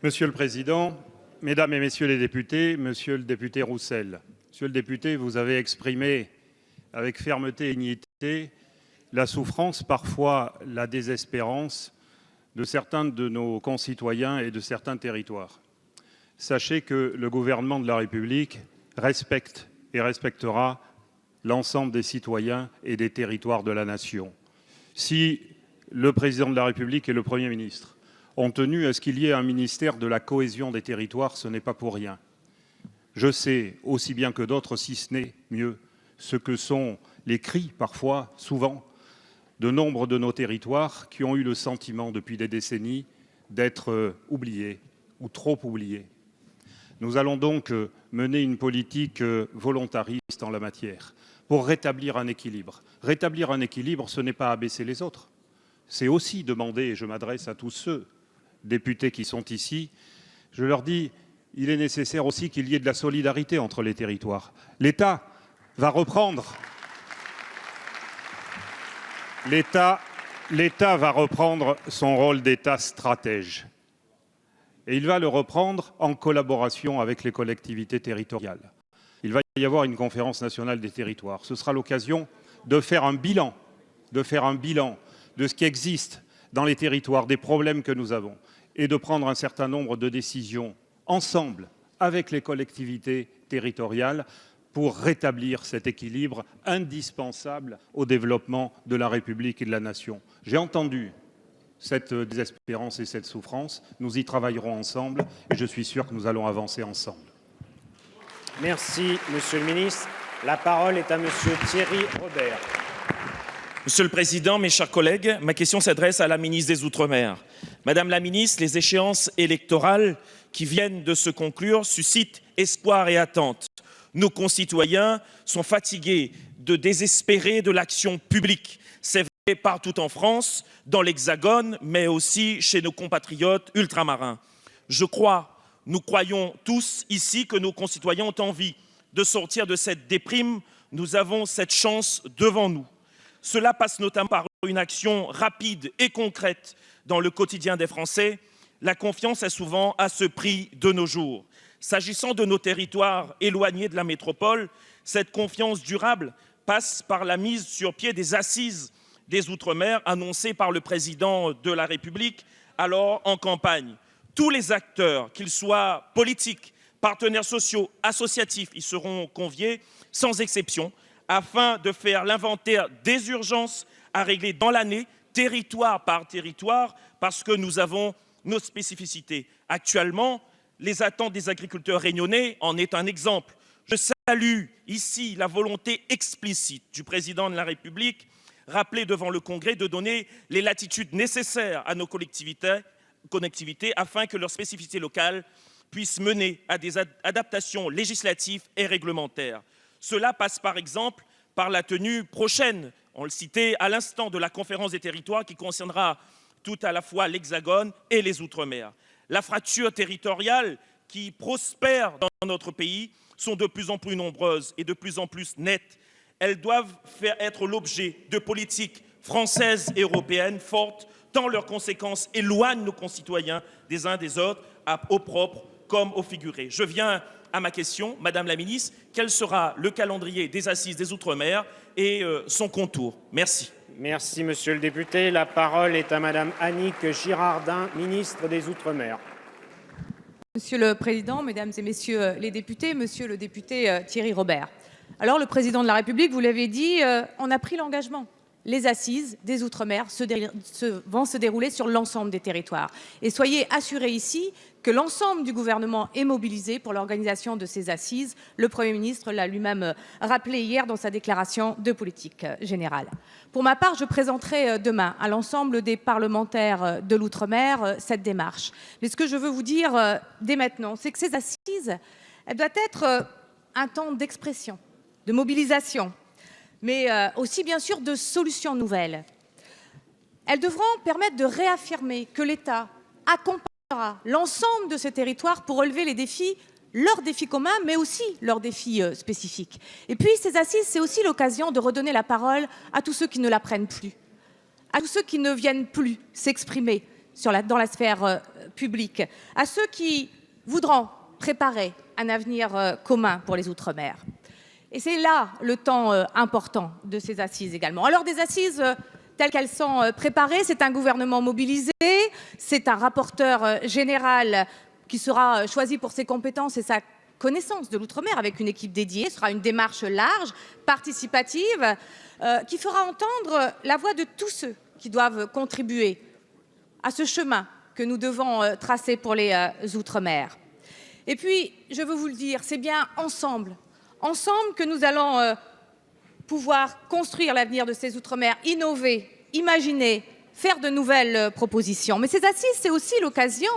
Monsieur le Président, Mesdames et Messieurs les députés, Monsieur le député Roussel, Monsieur le député, vous avez exprimé avec fermeté et dignité la souffrance, parfois la désespérance de certains de nos concitoyens et de certains territoires. Sachez que le gouvernement de la République respecte et respectera l'ensemble des citoyens et des territoires de la nation. Si le président de la République et le Premier ministre ont tenu à ce qu'il y ait un ministère de la cohésion des territoires, ce n'est pas pour rien. Je sais aussi bien que d'autres, si ce n'est mieux, ce que sont les cris, parfois, souvent, de nombre de nos territoires qui ont eu le sentiment depuis des décennies d'être oubliés ou trop oubliés. Nous allons donc mener une politique volontariste en la matière pour rétablir un équilibre. Rétablir un équilibre, ce n'est pas abaisser les autres. C'est aussi demander, et je m'adresse à tous ceux, députés qui sont ici, je leur dis, il est nécessaire aussi qu'il y ait de la solidarité entre les territoires. L'État va reprendre. L'État va reprendre son rôle d'État stratège. Et il va le reprendre en collaboration avec les collectivités territoriales. Il va y avoir une conférence nationale des territoires. Ce sera l'occasion de faire un bilan de ce qui existe dans les territoires, des problèmes que nous avons, et de prendre un certain nombre de décisions ensemble avec les collectivités territoriales pour rétablir cet équilibre indispensable au développement de la République et de la nation. J'ai entendu cette désespérance et cette souffrance. Nous y travaillerons ensemble et je suis sûr que nous allons avancer ensemble. Merci, Monsieur le ministre. La parole est à Monsieur Thierry Robert. Monsieur le Président, mes chers collègues, ma question s'adresse à la ministre des Outre-mer. Madame la ministre, les échéances électorales qui viennent de se conclure suscitent espoir et attente. Nos concitoyens sont fatigués de désespérer de l'action publique. C'est vrai partout en France, dans l'Hexagone, mais aussi chez nos compatriotes ultramarins. Nous croyons tous ici que nos concitoyens ont envie de sortir de cette déprime. Nous avons cette chance devant nous. Cela passe notamment par une action rapide et concrète dans le quotidien des Français. La confiance est souvent à ce prix de nos jours. S'agissant de nos territoires éloignés de la métropole, cette confiance durable passe par la mise sur pied des assises des Outre-mer annoncées par le président de la République alors en campagne. Tous les acteurs, qu'ils soient politiques, partenaires sociaux, associatifs, y seront conviés sans exception afin de faire l'inventaire des urgences à régler dans l'année, territoire par territoire, parce que nous avons nos spécificités. Actuellement, les attentes des agriculteurs réunionnais en est un exemple. Je salue ici la volonté explicite du président de la République, rappelée devant le Congrès, de donner les latitudes nécessaires à nos collectivités afin que leurs spécificités locales puissent mener à des adaptations législatives et réglementaires. Cela passe par exemple par la tenue prochaine, on le citait à l'instant, de la conférence des territoires qui concernera tout à la fois l'Hexagone et les Outre-mer. La fracture territoriale qui prospère dans notre pays sont de plus en plus nombreuses et de plus en plus nettes. Elles doivent être l'objet de politiques françaises et européennes fortes, tant leurs conséquences éloignent nos concitoyens des uns des autres, au propre comme au figuré. Je viens à ma question, Madame la Ministre, quel sera le calendrier des Assises des Outre-mer et son contour? Merci. Merci, Monsieur le député. La parole est à Madame Annick Girardin, ministre des Outre-mer. Monsieur le Président, Mesdames et Messieurs les députés, Monsieur le député Thierry Robert. Alors, le Président de la République, vous l'avez dit, on a pris l'engagement. Les Assises des Outre-mer vont se dérouler sur l'ensemble des territoires. Et soyez assurés ici que l'ensemble du gouvernement est mobilisé pour l'organisation de ces assises. Le Premier ministre l'a lui-même rappelé hier dans sa déclaration de politique générale. Pour ma part, je présenterai demain à l'ensemble des parlementaires de l'Outre-mer cette démarche. Mais ce que je veux vous dire dès maintenant, c'est que ces assises, elles doivent être un temps d'expression, de mobilisation, mais aussi bien sûr de solutions nouvelles. Elles devront permettre de réaffirmer que l'État accompagnera l'ensemble de ces territoires pour relever les défis, leurs défis communs, mais aussi leurs défis spécifiques. Et puis ces assises, c'est aussi l'occasion de redonner la parole à tous ceux qui ne la prennent plus, à tous ceux qui ne viennent plus s'exprimer dans la sphère publique, à ceux qui voudront préparer un avenir commun pour les Outre-mer. Et c'est là le temps important de ces assises également. Alors des assises telles qu'elles sont préparées, c'est un gouvernement mobilisé, c'est un rapporteur général qui sera choisi pour ses compétences et sa connaissance de l'outre-mer avec une équipe dédiée. Ce sera une démarche large, participative, qui fera entendre la voix de tous ceux qui doivent contribuer à ce chemin que nous devons tracer pour les Outre-mer. Et puis, je veux vous le dire, c'est bien ensemble que nous allons pouvoir construire l'avenir de ces Outre-mer, innover, imaginer, faire de nouvelles propositions. Mais ces assises, c'est aussi l'occasion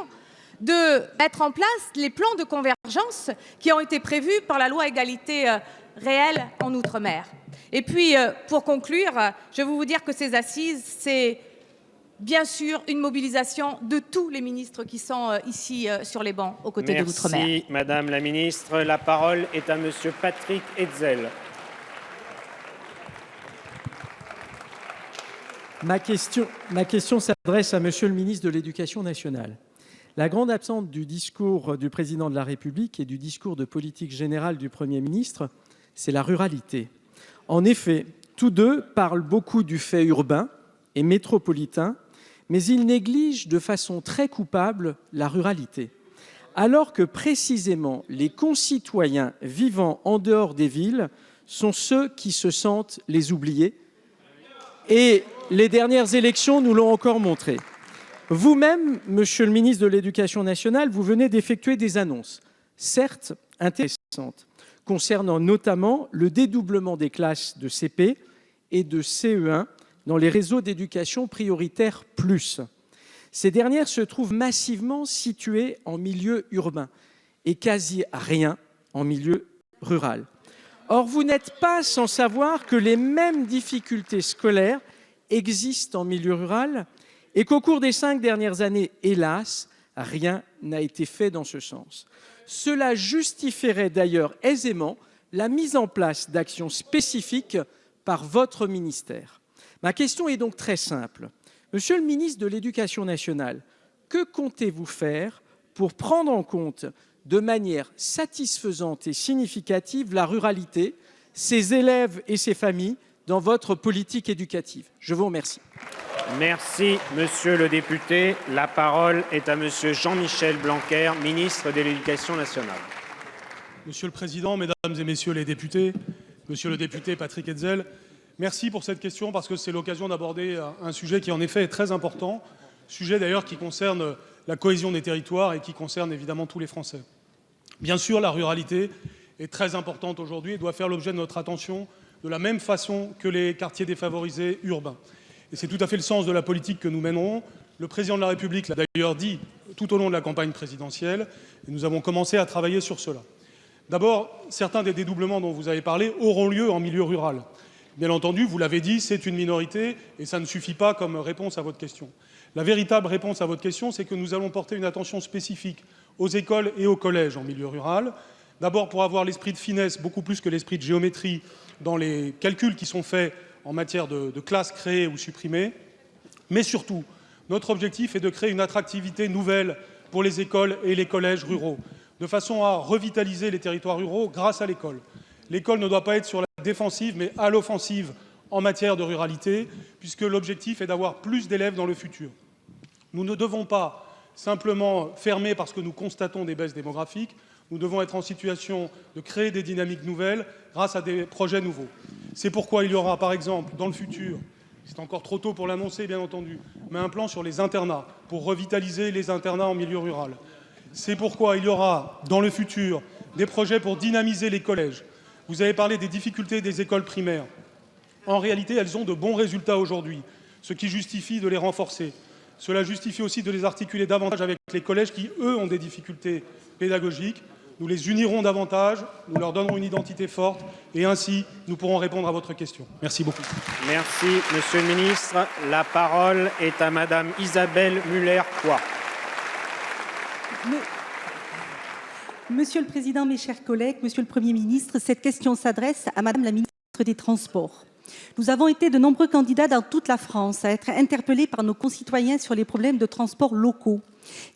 de mettre en place les plans de convergence qui ont été prévus par la loi égalité réelle en Outre-mer. Et puis, pour conclure, je veux vous dire que ces assises, c'est bien sûr une mobilisation de tous les ministres qui sont ici sur les bancs aux côtés de l'Outre-mer. Merci, Madame la Ministre. La parole est à Monsieur Patrick Hetzel. Ma question s'adresse à Monsieur le ministre de l'Éducation nationale. La grande absente du discours du Président de la République et du discours de politique générale du Premier ministre, c'est la ruralité. En effet, tous deux parlent beaucoup du fait urbain et métropolitain, mais ils négligent de façon très coupable la ruralité. Alors que précisément les concitoyens vivant en dehors des villes sont ceux qui se sentent les oubliés. Et les dernières élections nous l'ont encore montré. Vous-même, Monsieur le ministre de l'Éducation nationale, vous venez d'effectuer des annonces, certes intéressantes, concernant notamment le dédoublement des classes de CP et de CE1 dans les réseaux d'éducation prioritaire plus. Ces dernières se trouvent massivement situées en milieu urbain et quasi rien en milieu rural. Or, vous n'êtes pas sans savoir que les mêmes difficultés scolaires existent en milieu rural et qu'au cours des 5 dernières années, hélas, rien n'a été fait dans ce sens. Cela justifierait d'ailleurs aisément la mise en place d'actions spécifiques par votre ministère. Ma question est donc très simple. Monsieur le ministre de l'Éducation nationale, que comptez-vous faire pour prendre en compte de manière satisfaisante et significative la ruralité, ses élèves et ses familles dans votre politique éducative? Je vous remercie. Merci, Monsieur le député. La parole est à Monsieur Jean-Michel Blanquer, ministre de l'Éducation nationale. Monsieur le Président, Mesdames et Messieurs les députés, Monsieur le député Patrick Hetzel, merci pour cette question parce que c'est l'occasion d'aborder un sujet qui en effet est très important, sujet d'ailleurs qui concerne la cohésion des territoires et qui concerne évidemment tous les Français. Bien sûr, la ruralité est très importante aujourd'hui et doit faire l'objet de notre attention de la même façon que les quartiers défavorisés urbains. Et c'est tout à fait le sens de la politique que nous mènerons. Le président de la République l'a d'ailleurs dit tout au long de la campagne présidentielle et nous avons commencé à travailler sur cela. D'abord, certains des dédoublements dont vous avez parlé auront lieu en milieu rural. Bien entendu, vous l'avez dit, c'est une minorité et ça ne suffit pas comme réponse à votre question. La véritable réponse à votre question, c'est que nous allons porter une attention spécifique aux écoles et aux collèges en milieu rural. D'abord pour avoir l'esprit de finesse, beaucoup plus que l'esprit de géométrie, dans les calculs qui sont faits en matière de classes créées ou supprimées. Mais surtout, notre objectif est de créer une attractivité nouvelle pour les écoles et les collèges ruraux, de façon à revitaliser les territoires ruraux grâce à l'école. L'école ne doit pas être sur la défensive, mais à l'offensive en matière de ruralité, puisque l'objectif est d'avoir plus d'élèves dans le futur. Nous ne devons pas simplement fermer parce que nous constatons des baisses démographiques, nous devons être en situation de créer des dynamiques nouvelles grâce à des projets nouveaux. C'est pourquoi il y aura, par exemple, dans le futur, c'est encore trop tôt pour l'annoncer, bien entendu, mais un plan sur les internats, pour revitaliser les internats en milieu rural. C'est pourquoi il y aura, dans le futur, des projets pour dynamiser les collèges. Vous avez parlé des difficultés des écoles primaires. En réalité, elles ont de bons résultats aujourd'hui, ce qui justifie de les renforcer. Cela justifie aussi de les articuler davantage avec les collèges qui, eux, ont des difficultés pédagogiques. Nous les unirons davantage, nous leur donnerons une identité forte et ainsi, nous pourrons répondre à votre question. Merci beaucoup. Merci, Monsieur le Ministre. La parole est à Madame Isabelle Muller-Coix. Monsieur le Président, mes chers collègues, Monsieur le Premier ministre, cette question s'adresse à Madame la ministre des Transports. Nous avons été de nombreux candidats dans toute la France à être interpellés par nos concitoyens sur les problèmes de transport locaux.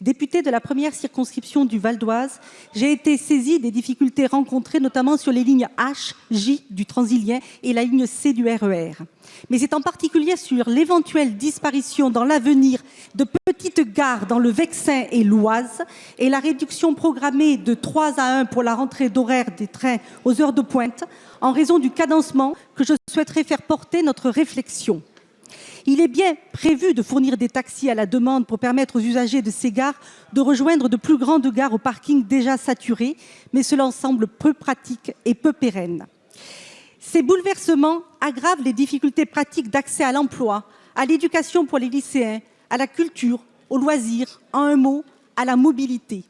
Députée de la première circonscription du Val d'Oise, j'ai été saisie des difficultés rencontrées notamment sur les lignes H, J du Transilien et la ligne C du RER. Mais c'est en particulier sur l'éventuelle disparition dans l'avenir de petites gares dans le Vexin et l'Oise et la réduction programmée de 3 à 1 pour la rentrée d'horaire des trains aux heures de pointe en raison du cadencement que je souhaiterais faire porter notre réflexion. Il est bien prévu de fournir des taxis à la demande pour permettre aux usagers de ces gares de rejoindre de plus grandes gares au parking déjà saturé, mais cela semble peu pratique et peu pérenne. Ces bouleversements aggravent les difficultés pratiques d'accès à l'emploi, à l'éducation pour les lycéens, à la culture, aux loisirs, en un mot, à la mobilité.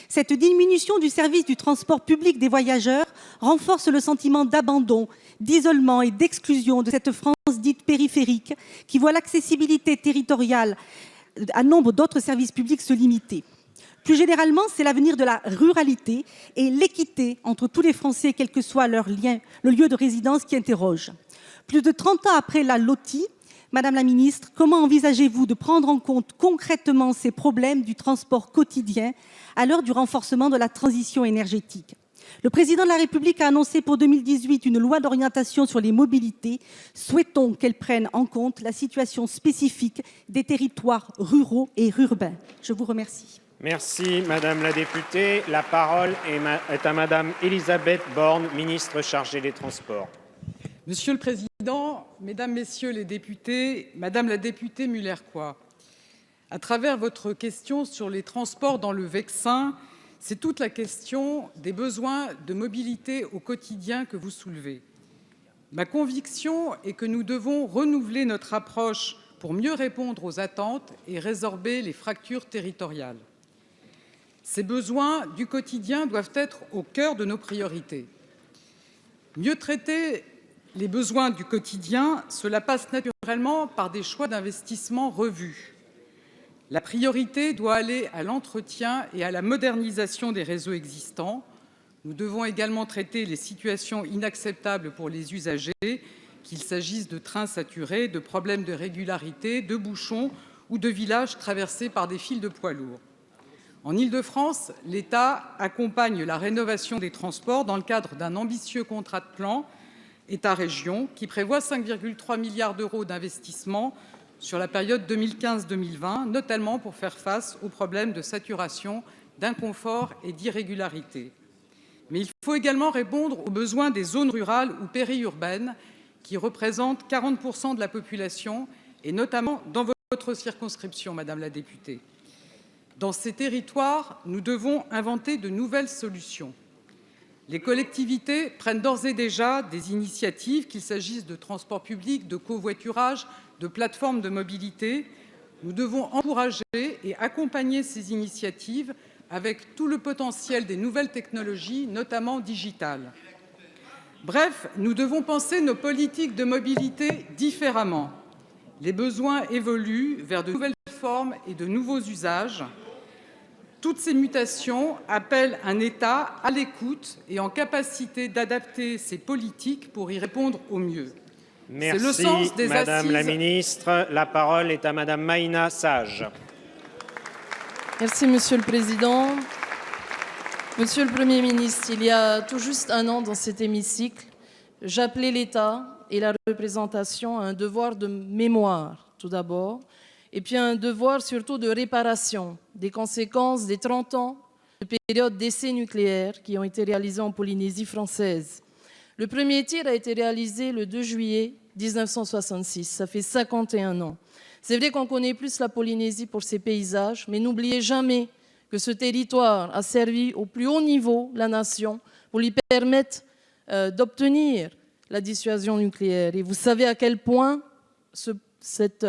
Cette diminution du service du transport public des voyageurs renforce le sentiment d'abandon, d'isolement et d'exclusion de cette France dite périphérique qui voit l'accessibilité territoriale à nombre d'autres services publics se limiter. Plus généralement, c'est l'avenir de la ruralité et l'équité entre tous les Français, quel que soit leur lien, le lieu de résidence qui interroge. Plus de 30 ans après la LOTI, Madame la Ministre, comment envisagez-vous de prendre en compte concrètement ces problèmes du transport quotidien à l'heure du renforcement de la transition énergétique ? Le Président de la République a annoncé pour 2018 une loi d'orientation sur les mobilités. Souhaitons qu'elle prenne en compte la situation spécifique des territoires ruraux et urbains. Je vous remercie. Merci, Madame la députée. La parole est à Madame Elisabeth Borne, ministre chargée des Transports. Monsieur le Président, Mesdames, Messieurs les députés, Madame la députée Muller-Coix, à travers votre question sur les transports dans le Vexin, c'est toute la question des besoins de mobilité au quotidien que vous soulevez. Ma conviction est que nous devons renouveler notre approche pour mieux répondre aux attentes et résorber les fractures territoriales. Ces besoins du quotidien doivent être au cœur de nos priorités. Mieux traiter les besoins du quotidien, cela passe naturellement par des choix d'investissement revus. La priorité doit aller à l'entretien et à la modernisation des réseaux existants. Nous devons également traiter les situations inacceptables pour les usagers, qu'il s'agisse de trains saturés, de problèmes de régularité, de bouchons ou de villages traversés par des files de poids lourds. En Île-de-France, l'État accompagne la rénovation des transports dans le cadre d'un ambitieux contrat de plan État-région qui prévoit 5,3 milliards d'euros d'investissement sur la période 2015-2020, notamment pour faire face aux problèmes de saturation, d'inconfort et d'irrégularité. Mais il faut également répondre aux besoins des zones rurales ou périurbaines qui représentent 40% de la population et notamment dans votre circonscription, Madame la députée. Dans ces territoires, nous devons inventer de nouvelles solutions. Les collectivités prennent d'ores et déjà des initiatives, qu'il s'agisse de transport public, de covoiturage, de plateformes de mobilité. Nous devons encourager et accompagner ces initiatives avec tout le potentiel des nouvelles technologies, notamment digitales. Bref, nous devons penser nos politiques de mobilité différemment. Les besoins évoluent vers de nouvelles formes et de nouveaux usages. Toutes ces mutations appellent un État à l'écoute et en capacité d'adapter ses politiques pour y répondre au mieux. Merci, le sens des Madame la assises... Ministre. La parole est à Madame Maïna Sage. Merci, Monsieur le Président. Monsieur le Premier ministre, il y a tout juste un an dans cet hémicycle, j'appelais l'État et la représentation à un devoir de mémoire, tout d'abord, et puis un devoir surtout de réparation des conséquences des 30 ans de période d'essais nucléaires qui ont été réalisés en Polynésie française. Le premier tir a été réalisé le 2 juillet 1966, ça fait 51 ans. C'est vrai qu'on connaît plus la Polynésie pour ses paysages, mais n'oubliez jamais que ce territoire a servi au plus haut niveau la nation pour lui permettre d'obtenir la dissuasion nucléaire. Et vous savez à quel point cette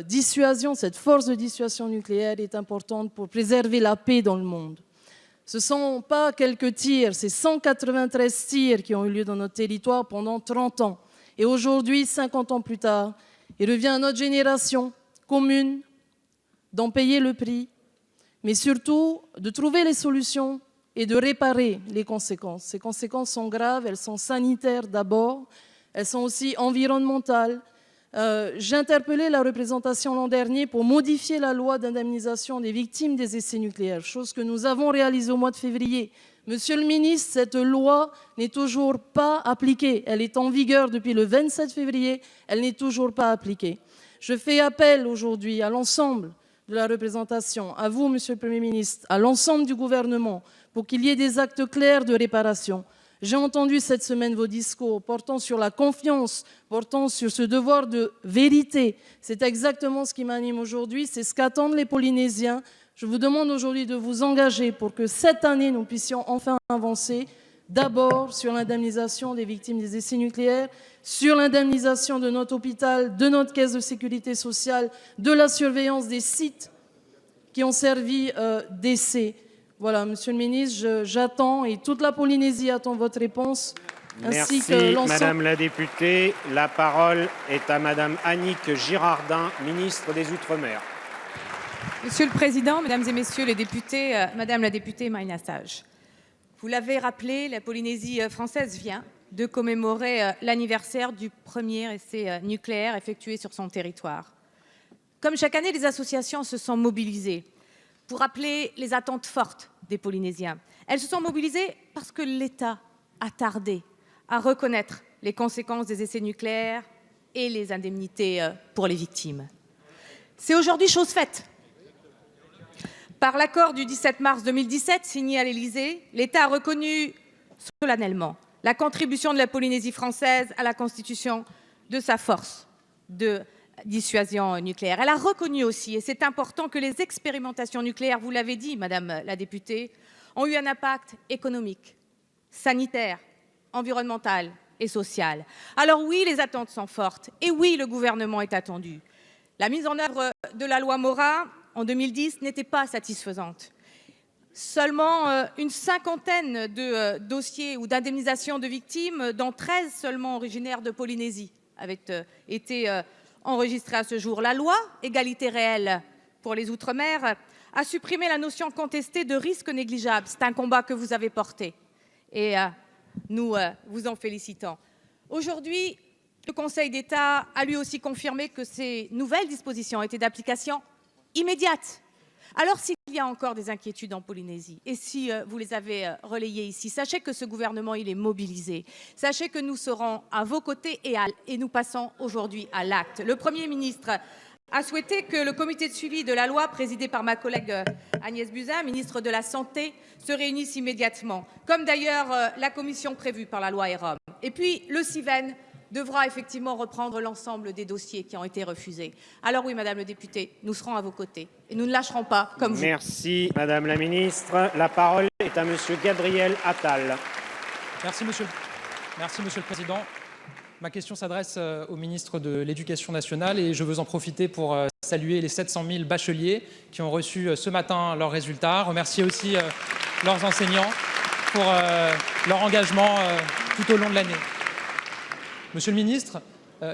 dissuasion, cette force de dissuasion nucléaire est importante pour préserver la paix dans le monde. Ce ne sont pas quelques tirs, c'est 193 tirs qui ont eu lieu dans notre territoire pendant 30 ans. Et aujourd'hui, 50 ans plus tard, il revient à notre génération commune d'en payer le prix, mais surtout de trouver les solutions et de réparer les conséquences. Ces conséquences sont graves, elles sont sanitaires d'abord, elles sont aussi environnementales. J'ai interpellé la représentation l'an dernier pour modifier la loi d'indemnisation des victimes des essais nucléaires, chose que nous avons réalisée au mois de février. Monsieur le ministre, cette loi n'est toujours pas appliquée. Elle est en vigueur depuis le 27 février, elle n'est toujours pas appliquée. Je fais appel aujourd'hui à l'ensemble de la représentation, à vous, Monsieur le Premier ministre, à l'ensemble du gouvernement, pour qu'il y ait des actes clairs de réparation. J'ai entendu cette semaine vos discours portant sur la confiance, portant sur ce devoir de vérité. C'est exactement ce qui m'anime aujourd'hui, c'est ce qu'attendent les Polynésiens. Je vous demande aujourd'hui de vous engager pour que cette année, nous puissions enfin avancer, d'abord sur l'indemnisation des victimes des essais nucléaires, sur l'indemnisation de notre hôpital, de notre caisse de sécurité sociale, de la surveillance des sites qui ont servi d'essais. Voilà, Monsieur le ministre, j'attends et toute la Polynésie attend votre réponse. Merci, Madame la députée. La parole est à Madame Annick Girardin, ministre des Outre-mer. Monsieur le Président, Mesdames et Messieurs les députés, Madame la députée Maïna Sage, vous l'avez rappelé, la Polynésie française vient de commémorer l'anniversaire du premier essai nucléaire effectué sur son territoire. Comme chaque année, les associations se sont mobilisées pour rappeler les attentes fortes des Polynésiens. Elles se sont mobilisées parce que l'État a tardé à reconnaître les conséquences des essais nucléaires et les indemnités pour les victimes. C'est aujourd'hui chose faite. Par l'accord du 17 mars 2017 signé à l'Élysée, l'État a reconnu solennellement la contribution de la Polynésie française à la constitution de sa force de dissuasion nucléaire. Elle a reconnu aussi, et c'est important, que les expérimentations nucléaires, vous l'avez dit, Madame la députée, ont eu un impact économique, sanitaire, environnemental et social. Alors oui, les attentes sont fortes, et oui, le gouvernement est attendu. La mise en œuvre de la loi Mora en 2010 n'était pas satisfaisante. Seulement une cinquantaine de dossiers ou d'indemnisations de victimes, dont 13 seulement originaires de Polynésie, avaient été enregistrés à ce jour. La loi Égalité réelle pour les Outre-mer a supprimé la notion contestée de risque négligeable. C'est un combat que vous avez porté et nous vous en félicitons. Aujourd'hui, le Conseil d'État a lui aussi confirmé que ces nouvelles dispositions étaient d'application immédiate. Alors s'il y a encore des inquiétudes en Polynésie, et si vous les avez relayées ici, sachez que ce gouvernement il est mobilisé. Sachez que nous serons à vos côtés et nous passons aujourd'hui à l'acte. Le Premier ministre a souhaité que le comité de suivi de la loi, présidé par ma collègue Agnès Buzyn, ministre de la Santé, se réunisse immédiatement, comme d'ailleurs la commission prévue par la loi EROM. Et puis le CIVEN devra effectivement reprendre l'ensemble des dossiers qui ont été refusés. Alors oui, Madame le député, nous serons à vos côtés et nous ne lâcherons pas comme vous. Merci, Madame la Ministre. La parole est à Monsieur Gabriel Attal. Merci, Monsieur le Président. Ma question s'adresse au ministre de l'Éducation nationale et je veux en profiter pour saluer les 700 000 bacheliers qui ont reçu ce matin leurs résultats. Remercier aussi leurs enseignants pour leur engagement tout au long de l'année. Monsieur le ministre,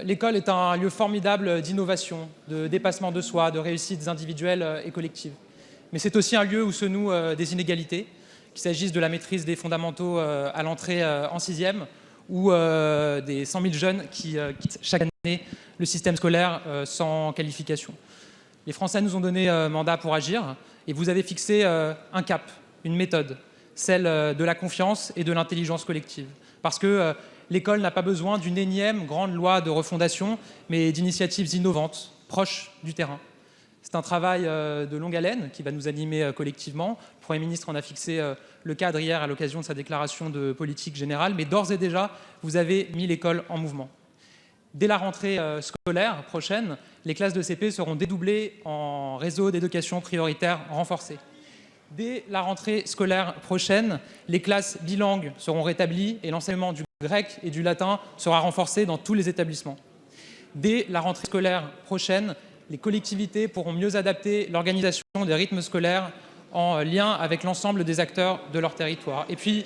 l'école est un lieu formidable d'innovation, de dépassement de soi, de réussites individuelles et collectives. Mais c'est aussi un lieu où se nouent des inégalités, qu'il s'agisse de la maîtrise des fondamentaux à l'entrée en 6e ou des 100 000 jeunes qui quittent chaque année le système scolaire sans qualification. Les Français nous ont donné mandat pour agir et vous avez fixé un cap, une méthode, celle de la confiance et de l'intelligence collective. Parce que l'école n'a pas besoin d'une énième grande loi de refondation, mais d'initiatives innovantes, proches du terrain. C'est un travail de longue haleine qui va nous animer collectivement. Le Premier ministre en a fixé le cadre hier à l'occasion de sa déclaration de politique générale, mais d'ores et déjà, vous avez mis l'école en mouvement. Dès la rentrée scolaire prochaine, les classes de CP seront dédoublées en réseau d'éducation prioritaire renforcé. Dès la rentrée scolaire prochaine, les classes bilingues seront rétablies et l'enseignement du grec et du latin sera renforcé dans tous les établissements. Dès la rentrée scolaire prochaine, les collectivités pourront mieux adapter l'organisation des rythmes scolaires en lien avec l'ensemble des acteurs de leur territoire. Et puis,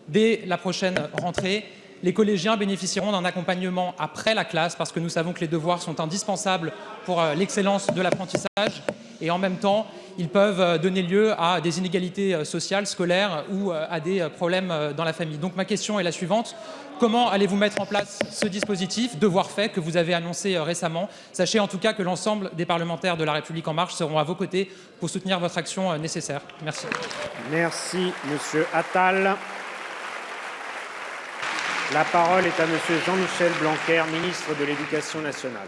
dès la prochaine rentrée, les collégiens bénéficieront d'un accompagnement après la classe parce que nous savons que les devoirs sont indispensables pour l'excellence de l'apprentissage et en même temps, ils peuvent donner lieu à des inégalités sociales, scolaires ou à des problèmes dans la famille. Donc ma question est la suivante. Comment allez-vous mettre en place ce dispositif devoir fait que vous avez annoncé récemment? Sachez en tout cas que l'ensemble des parlementaires de La République En Marche seront à vos côtés pour soutenir votre action nécessaire. Merci. Merci, Monsieur Attal. La parole est à Monsieur Jean-Michel Blanquer, ministre de l'Éducation nationale.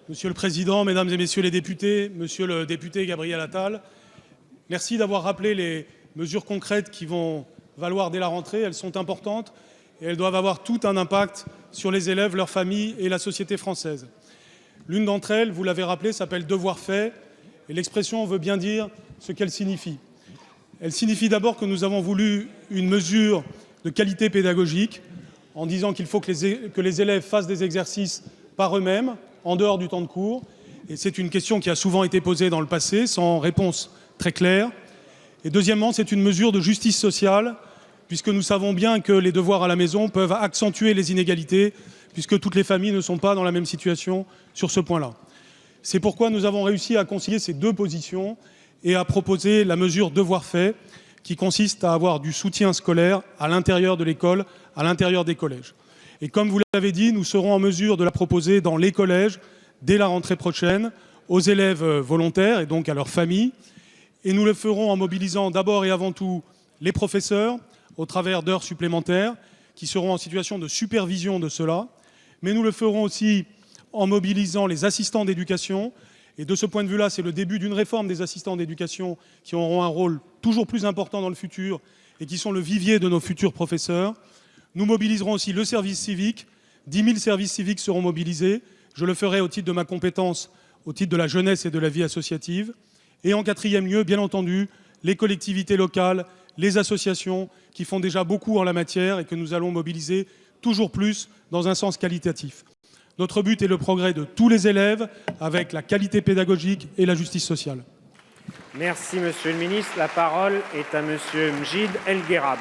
Monsieur le Président, Mesdames et Messieurs les députés, Monsieur le député Gabriel Attal, merci d'avoir rappelé les mesures concrètes qui vont valoir dès la rentrée. Elles sont importantes et elles doivent avoir tout un impact sur les élèves, leurs familles et la société française. L'une d'entre elles, vous l'avez rappelé, s'appelle « devoir fait » et l'expression veut bien dire ce qu'elle signifie. Elle signifie d'abord que nous avons voulu une mesure de qualité pédagogique en disant qu'il faut que les élèves fassent des exercices par eux-mêmes, en dehors du temps de cours. Et c'est une question qui a souvent été posée dans le passé, sans réponse très claire. Et deuxièmement, c'est une mesure de justice sociale, puisque nous savons bien que les devoirs à la maison peuvent accentuer les inégalités, puisque toutes les familles ne sont pas dans la même situation sur ce point-là. C'est pourquoi nous avons réussi à concilier ces deux positions et à proposer la mesure devoir fait, qui consiste à avoir du soutien scolaire à l'intérieur de l'école, à l'intérieur des collèges. Et comme vous l'avez dit, nous serons en mesure de la proposer dans les collèges dès la rentrée prochaine, aux élèves volontaires et donc à leurs familles. Et nous le ferons en mobilisant d'abord et avant tout les professeurs au travers d'heures supplémentaires qui seront en situation de supervision de cela. Mais nous le ferons aussi en mobilisant les assistants d'éducation. Et de ce point de vue-là, c'est le début d'une réforme des assistants d'éducation qui auront un rôle toujours plus important dans le futur et qui sont le vivier de nos futurs professeurs. Nous mobiliserons aussi le service civique. 10 000 services civiques seront mobilisés. Je le ferai au titre de ma compétence, au titre de la jeunesse et de la vie associative. Et en quatrième lieu, bien entendu, les collectivités locales, les associations qui font déjà beaucoup en la matière et que nous allons mobiliser toujours plus dans un sens qualitatif. Notre but est le progrès de tous les élèves avec la qualité pédagogique et la justice sociale. Merci, Monsieur le Ministre. La parole est à Monsieur Mjid El Guerrab.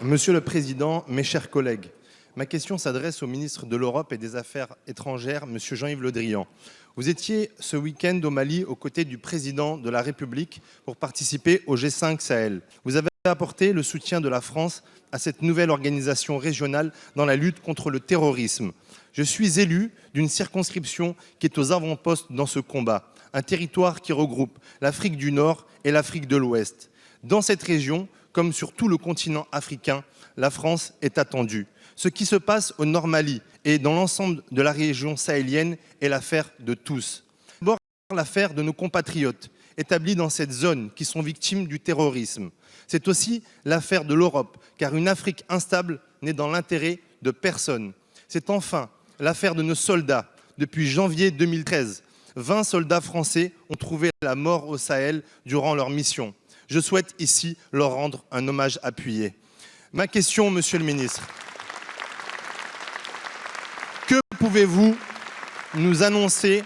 Monsieur le Président, mes chers collègues, ma question s'adresse au ministre de l'Europe et des Affaires étrangères, Monsieur Jean-Yves Le Drian. Vous étiez ce week-end au Mali aux côtés du président de la République pour participer au G5 Sahel. Vous avez apporté le soutien de la France à cette nouvelle organisation régionale dans la lutte contre le terrorisme. Je suis élu d'une circonscription qui est aux avant-postes dans ce combat, un territoire qui regroupe l'Afrique du Nord et l'Afrique de l'Ouest. Dans cette région, comme sur tout le continent africain, la France est attendue. Ce qui se passe au Nord Mali et dans l'ensemble de la région sahélienne est l'affaire de tous. D'abord, l'affaire de nos compatriotes établis dans cette zone qui sont victimes du terrorisme. C'est aussi l'affaire de l'Europe, car une Afrique instable n'est dans l'intérêt de personne. C'est enfin l'affaire de nos soldats. Depuis janvier 2013, 20 soldats français ont trouvé la mort au Sahel durant leur mission. Je souhaite ici leur rendre un hommage appuyé. Ma question, Monsieur le ministre, que pouvez-vous nous annoncer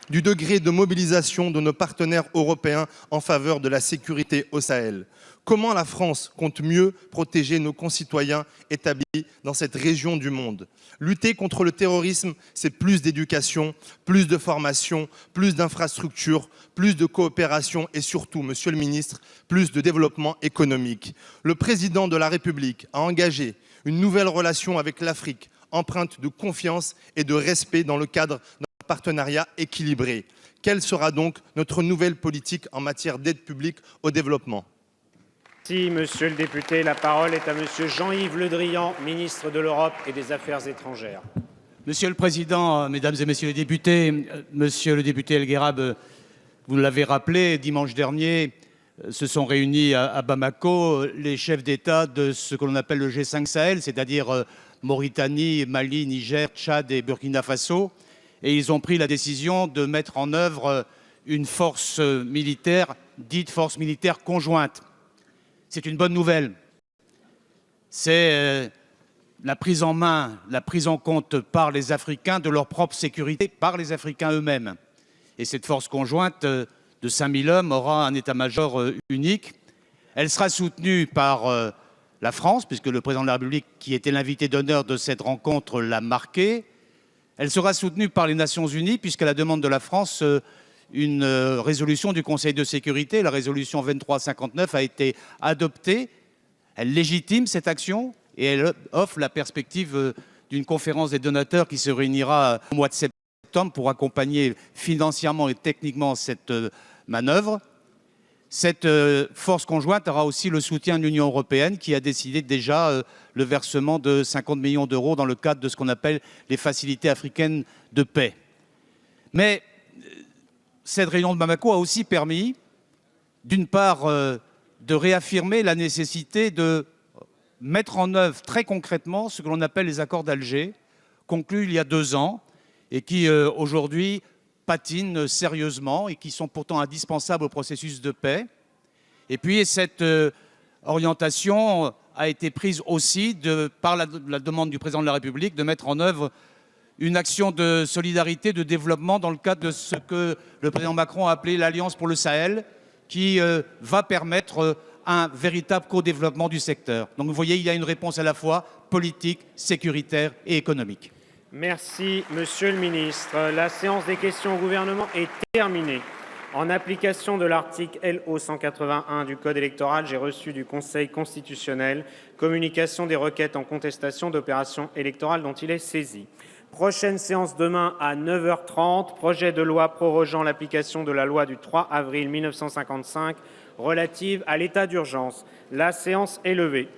du degré de mobilisation de nos partenaires européens en faveur de la sécurité au Sahel? Comment la France compte mieux protéger nos concitoyens établis dans cette région du monde? Lutter contre le terrorisme, c'est plus d'éducation, plus de formation, plus d'infrastructures, plus de coopération et surtout, Monsieur le ministre, plus de développement économique. Le président de la République a engagé une nouvelle relation avec l'Afrique, empreinte de confiance et de respect dans le cadre d'un partenariat équilibré. Quelle sera donc notre nouvelle politique en matière d'aide publique au développement? Merci, monsieur le député. La parole est à monsieur Jean-Yves Le Drian, ministre de l'Europe et des Affaires étrangères. Monsieur le Président, Mesdames et Messieurs les députés, Monsieur le député El Guerab, vous l'avez rappelé, dimanche dernier, se sont réunis à Bamako les chefs d'État de ce que l'on appelle le G5 Sahel, c'est-à-dire Mauritanie, Mali, Niger, Tchad et Burkina Faso. Et ils ont pris la décision de mettre en œuvre une force militaire, dite force militaire conjointe. C'est une bonne nouvelle. C'est la prise en main, la prise en compte par les Africains de leur propre sécurité, par les Africains eux-mêmes. Et cette force conjointe de 5000 hommes aura un état-major unique. Elle sera soutenue par la France, puisque le président de la République, qui était l'invité d'honneur de cette rencontre, l'a marqué. Elle sera soutenue par les Nations Unies, puisqu'à la demande de la France, une résolution du Conseil de sécurité, la résolution 2359, a été adoptée. Elle légitime cette action et elle offre la perspective d'une conférence des donateurs qui se réunira au mois de septembre pour accompagner financièrement et techniquement cette manœuvre. Cette force conjointe aura aussi le soutien de l'Union européenne qui a décidé déjà le versement de 50 millions d'euros dans le cadre de ce qu'on appelle les facilités africaines de paix. Mais cette réunion de Bamako a aussi permis, d'une part, de réaffirmer la nécessité de mettre en œuvre très concrètement ce que l'on appelle les accords d'Alger, conclus il y a 2 ans et qui aujourd'hui patinent sérieusement et qui sont pourtant indispensables au processus de paix. Et puis cette orientation a été prise aussi par la demande du président de la République de mettre en œuvre une action de solidarité, de développement dans le cadre de ce que le président Macron a appelé l'Alliance pour le Sahel, qui va permettre un véritable co-développement du secteur. Donc vous voyez, il y a une réponse à la fois politique, sécuritaire et économique. Merci, monsieur le ministre. La séance des questions au gouvernement est terminée. En application de l'article LO 181 du Code électoral, j'ai reçu du Conseil constitutionnel communication des requêtes en contestation d'opérations électorales dont il est saisi. Prochaine séance demain à 9h30, projet de loi prorogeant l'application de la loi du 3 avril 1955 relative à l'état d'urgence. La séance est levée.